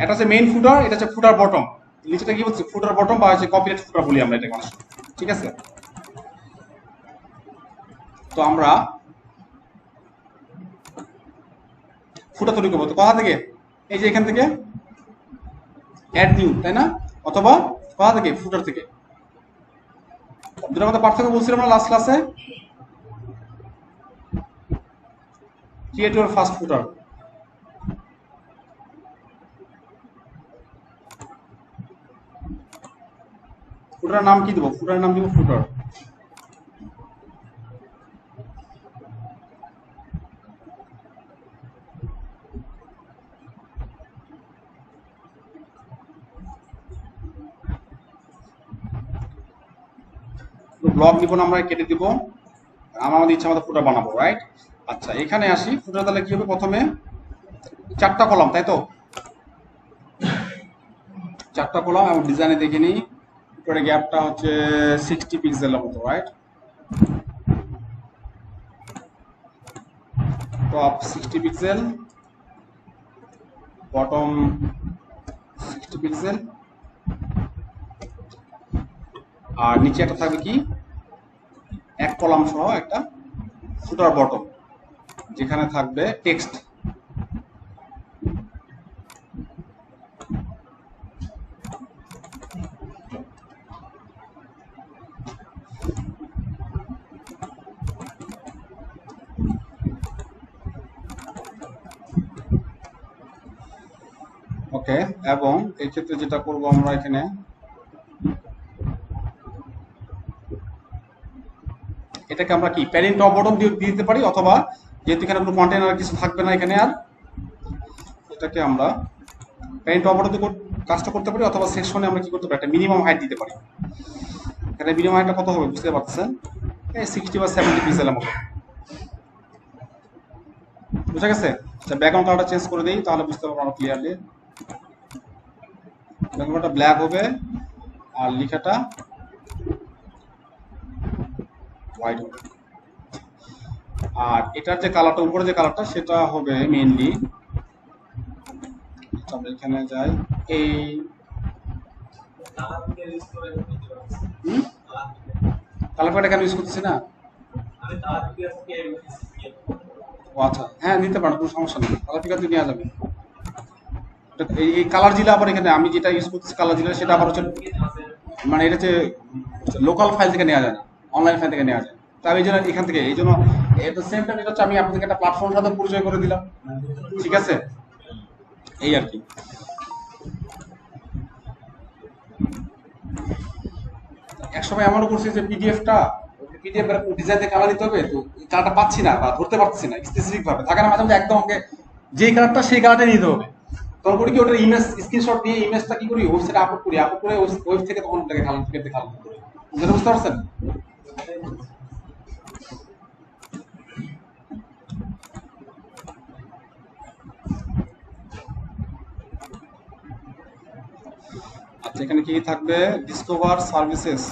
এটা হচ্ছে মেইন ফুটার, এটা হচ্ছে ফুটার বটম, নিচেটা কি বলছে? ফুটার বটম বা হচ্ছে কপিরাইট ফুটার বলি আমরা এটা মানুষ, ঠিক আছে? তো আমরা ফুটার তৈরি করবো তো কোথা থেকে? এই যে এখান থেকে অ্যাড নিউ, তাই না? অথবা কোথা থেকে? ফুটার থেকে। দুটার মধ্যে পার্থক্য বলছিলাম না লাস্ট ক্লাসে, ক্রিয়েট ইউর ফার্স্ট ফুটার। ফুটার নাম কি দেবো? ফুটার নাম দিব ফুটার। ব্লক নিব না, আমরা কেটে দিব, আমাদের ইচ্ছা মতো ফুটার বানাবো, রাইট? আচ্ছা এখানে আসি, ফুটার তাহলে কি হবে? প্রথমে 4টা কলাম, তাই তো? 4টা কলাম এবং ডিজাইনে দেখে নিই, উপরে গ্যাপটা হচ্ছে 60 পিক্সেলের মতো, right? Top 60 pixel, bottom 60 pixel, আর নিচে একটা থাকবে কি, 1 কলাম সহ একটা ফুটার বটম, যেখানে থাকবে টেক্সট। ওকে, এবং এই ক্ষেত্রে যেটা করব আমরা এখানে এটাকে আমরা কি প্যারেন্ট টপ বটম দিয়ে দিতে পারি, অথবা যেহেতু এখানে কোনো কন্টেনার কিছু থাকবে না এখানে, আর এটাকে আমরা প্যারেন্ট টপ বটম দিয়ে কাজটা করতে পারি, অথবা সেকশনে আমরা কি করতে পারি, একটা মিনিমাম হাইট দিতে পারি। এখানে মিনিমাম হাইটটা কত হবে বুঝতে পারছেন? এই 60 বা 70 পিক্সেলের মতো, বুঝা গেছে? আচ্ছা ব্যাকগ্রাউন্ড কালারটা চেঞ্জ করে দিই, তাহলে বুঝতে পারবো আমরা ক্লিয়ারলি। ব্যাকগ্রাউন্ডটা ব্ল্যাক হবে আর লেখাটা হোয়াইট হবে। আর এটার যে কালারটা, উপরে যে কালারটা, সেটা হবে মেইনলি, আমরা এখানে যাই, এই কালার প্যাড এখানে ইউজ করতেছি না। ও আচ্ছা, হ্যাঁ নিতে পারেন, কোনো সমস্যা নেই, কালার পিকার দিয়ে নেওয়া যাবে। এই কালার জিলা আবার এখানে আমি যেটা ইউজ করতেছি কালার জিলা, সেটা আবার হচ্ছে মানে এটা হচ্ছে লোকাল ফাইল থেকে নেওয়া যায় না, অনলাইন ফাইল থেকে নেওয়া যায়। তো আমি এই জন্য এখান থেকে, এই জন্য এটা সেম টাইম এটা হচ্ছে আমি আপনাদেরকে একটা প্ল্যাটফর্ম সাথে পরিচয় করে দিলাম, ঠিক আছে? এই আর কি। একসময় এমনও করছি যে পিডিএফ ডিজাইন দিয়ে কালার দিতে হবে, তো কালারটা পাচ্ছি না বা ধরতে পারছি না স্পেসিফিক ভাবে, থাকে না মাঝে মধ্যে একদম আমাকে যে কালারটা সেই কালারটা নিতে হবে, তখন করি কি ওটার ইমেজ স্ক্রিনশট নিয়ে ইমেজটা কি করি ওয়েবসাইটে আপলোড করি, আপলোড করে ওয়েব থেকে তখন ওটাকে কালার করতে করি। বুঝতে পারছেন? আচ্ছা এখানে কি থাকবে? Discover services.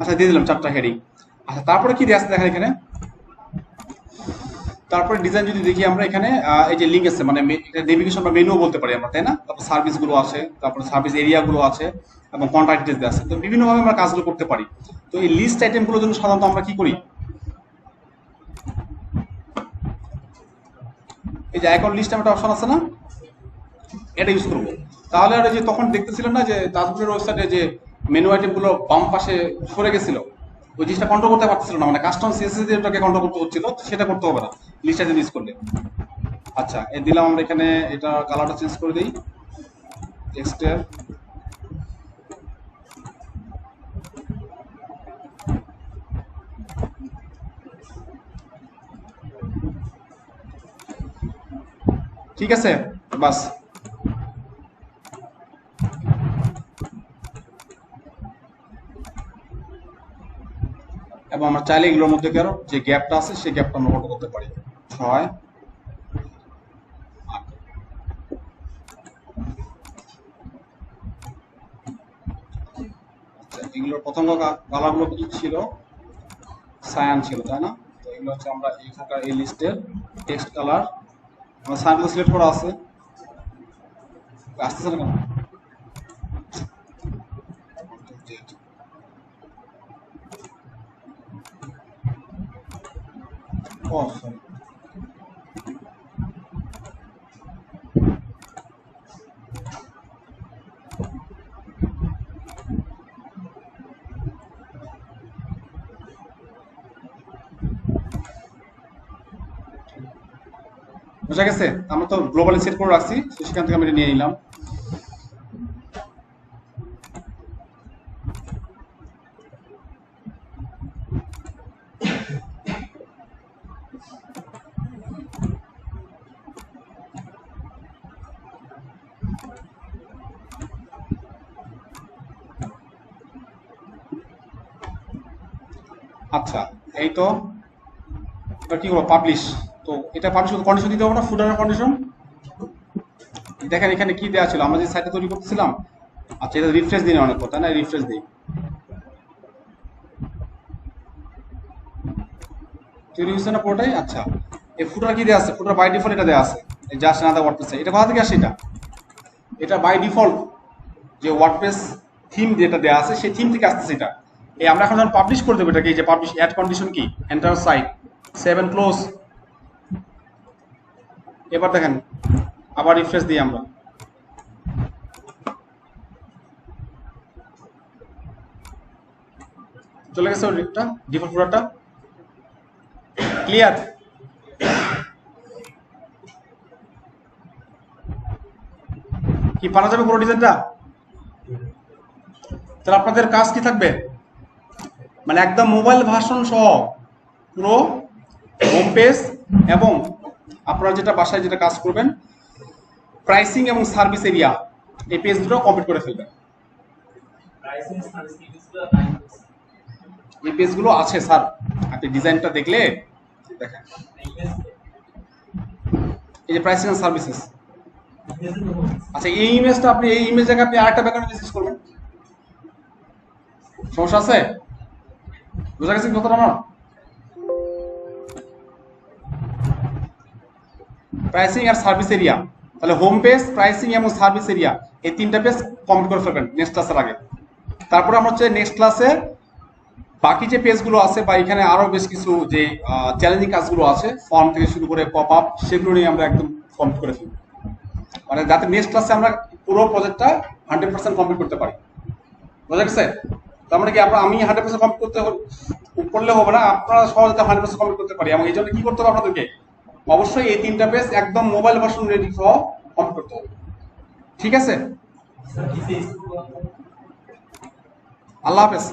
আচ্ছা দিয়ে দিলাম 4টা হেডিং। আচ্ছা তারপরে কি দিয়ে আসছে দেখেন এখানে, তারপরে ডিজাইন যদি দেখি আমরা এখানে এই যে লিঙ্ক আছে, মানে নেভিগেশন বা মেনুও বলতে পারি আমরা, তাই না? তারপর সার্ভিস গুলো আছে, তারপরে সার্ভিস এরিয়া গুলো আছে, এবং কন্ট্যাক্ট ডিটেলস আছে। তো বিভিন্নভাবে আমরা কাজগুলো করতে পারি। তো এই লিস্ট আইটেম গুলোর জন্য সাধারণত আমরা কি করি, এই যে আইকন লিস্ট একটা অপশন আছে না, এটা ইউজ করবো। তাহলে আর যে তখন দেখতেছিলেন না যে তাজপুরের ওয়েবসাইটে যে মেনু আইটেমগুলো বাম পাশে সরে গেছিল, ওই জিনিসটা কন্ট্রোল করতে পারছিল না, মানে কাস্টম সিএসএস দিয়ে ওটাকে কন্ট্রোল করতে হচ্ছিল, সেটা করতে হবে না লিস্ট আইটেম ইউজ করলে। আচ্ছা, এ দিলাম আমরা এখানে, এটা কালারটা চেঞ্জ করে দিই টেক্সটের। ঠিক আছে, বাস। এবং আমরা চাইলে এগুলোর মধ্যে কারো যে গ্যাপটা আছে সেই গ্যাপটা আমরা কন্ট্রোল করতে পারি। 6 8। আচ্ছা, এগুলোর প্রথম কালারগুলো কি ছিল? সায়ান ছিল, তাই না? তো এগুলো হচ্ছে আমরা এখানকার এই লিস্টের টেক্সট কালার, আমার সায়ানগুলো সিলেক্ট করা আছে। আসতেছে না কেন? ও সরি, বুঝা গেছে? আমরা তো গ্লোবালি সেট করে রাখছি, তো সেখান থেকে আমি এটা নিয়ে নিলাম। আচ্ছা, এই তো এবার কি করবো? পাবলিশ। তো এটা পাবলিশ কন্ডিশন দিতে হবে না, ফুটারের কন্ডিশন। দেখেন এখানে কি দেওয়া ছিল, আমরা যে সাইটে তৈরি করতেছিলাম। আচ্ছা, এটা রিফ্রেশ দিন অনেক কথা না, রিফ্রেশ দিই, তৈরি হচ্ছে না পুরোটাই। আচ্ছা, এই ফুটার কি দেওয়া আছে? ফুটার বাই ডিফল্ট এটা দেওয়া আছে, এই জাস্ট আনাদার ওয়ার্ডপ্রেস। এটা কোথা থেকে আসে? এটা বাই ডিফল্ট যে ওয়ার্ডপ্রেস থিম যেটা দেওয়া আছে সেই থিম থেকে আসতেছে এটা। এই আমরা এখন যখন পাবলিশ করে দেবো এটাকে, এই যে পাবলিশ অ্যাড কন্ডিশন কি, enter site, save and close. এবার দেখেন, আবার রিফ্রেশ দিই আমরা, চলে গেছে ওটা ডিফল্ট ফুটারটা। ক্লিয়ার? কি পারা যাবে পুরো ডিজাইনটা? তাহলে আপনাদের কাজ কি থাকবে, মানে একদম মোবাইল ভার্সন সহ পুরো হোম পেজ, এবং আপনারা যেটা বাসায় যেটা কাজ করবেন প্রাইসিং এবং সার্ভিস এরিয়া, এই পেজ দুটো কমপ্লিট করে ফেলবেন। এই পেজগুলো আছে স্যার, আপনি ডিজাইনটা দেখলে দেখেন, এই যে প্রাইসিং এন্ড সার্ভিসেস। আচ্ছা, এই ইমেজটা আপনি, এই ইমেজ জায়গায় আপনি আরেকটা ব্যাকগ্রাউন্ড ইউজ করবেন, সমস্যা আছে? বুঝা গেছে কথাটা আমার? প্রাইসিং আর সার্ভিস এরিয়া, তাহলে হোম পেজ, প্রাইসিং এবং সার্ভিস এরিয়া, এই তিনটা পেজ কমপ্লিট করে ফেলবেন নেক্সট ক্লাসের আগে। তারপরে আমরা হচ্ছে নেক্সট ক্লাসে বাকি যে পেজগুলো আছে বা এখানে আরো বেশ কিছু যে চ্যালেঞ্জিং কাজগুলো আছে, ফর্ম থেকে শুরু করে পপ আপ, সেগুলো নিয়ে আমরা একদম কমপ্লিট করে ফেলবো, মানে যাতে নেক্সট ক্লাসে আমরা পুরো প্রজেক্টটা 100% কমপ্লিট করতে পারি। বুঝা গেছে? তার মানে কি আমি 100% কমপ্লিট করলে হবে না, আপনারা সহজে 100% কমপ্লিট করতে পারি। এবং এই জন্য কি করতে হবে আপনাদেরকে? অবশ্যই এই তিনটা পেজ একদম মোবাইল ভার্সন রেডি সহ কমপ্লিট করতে হবে। ঠিক আছে? আল্লাহ হাফেজ।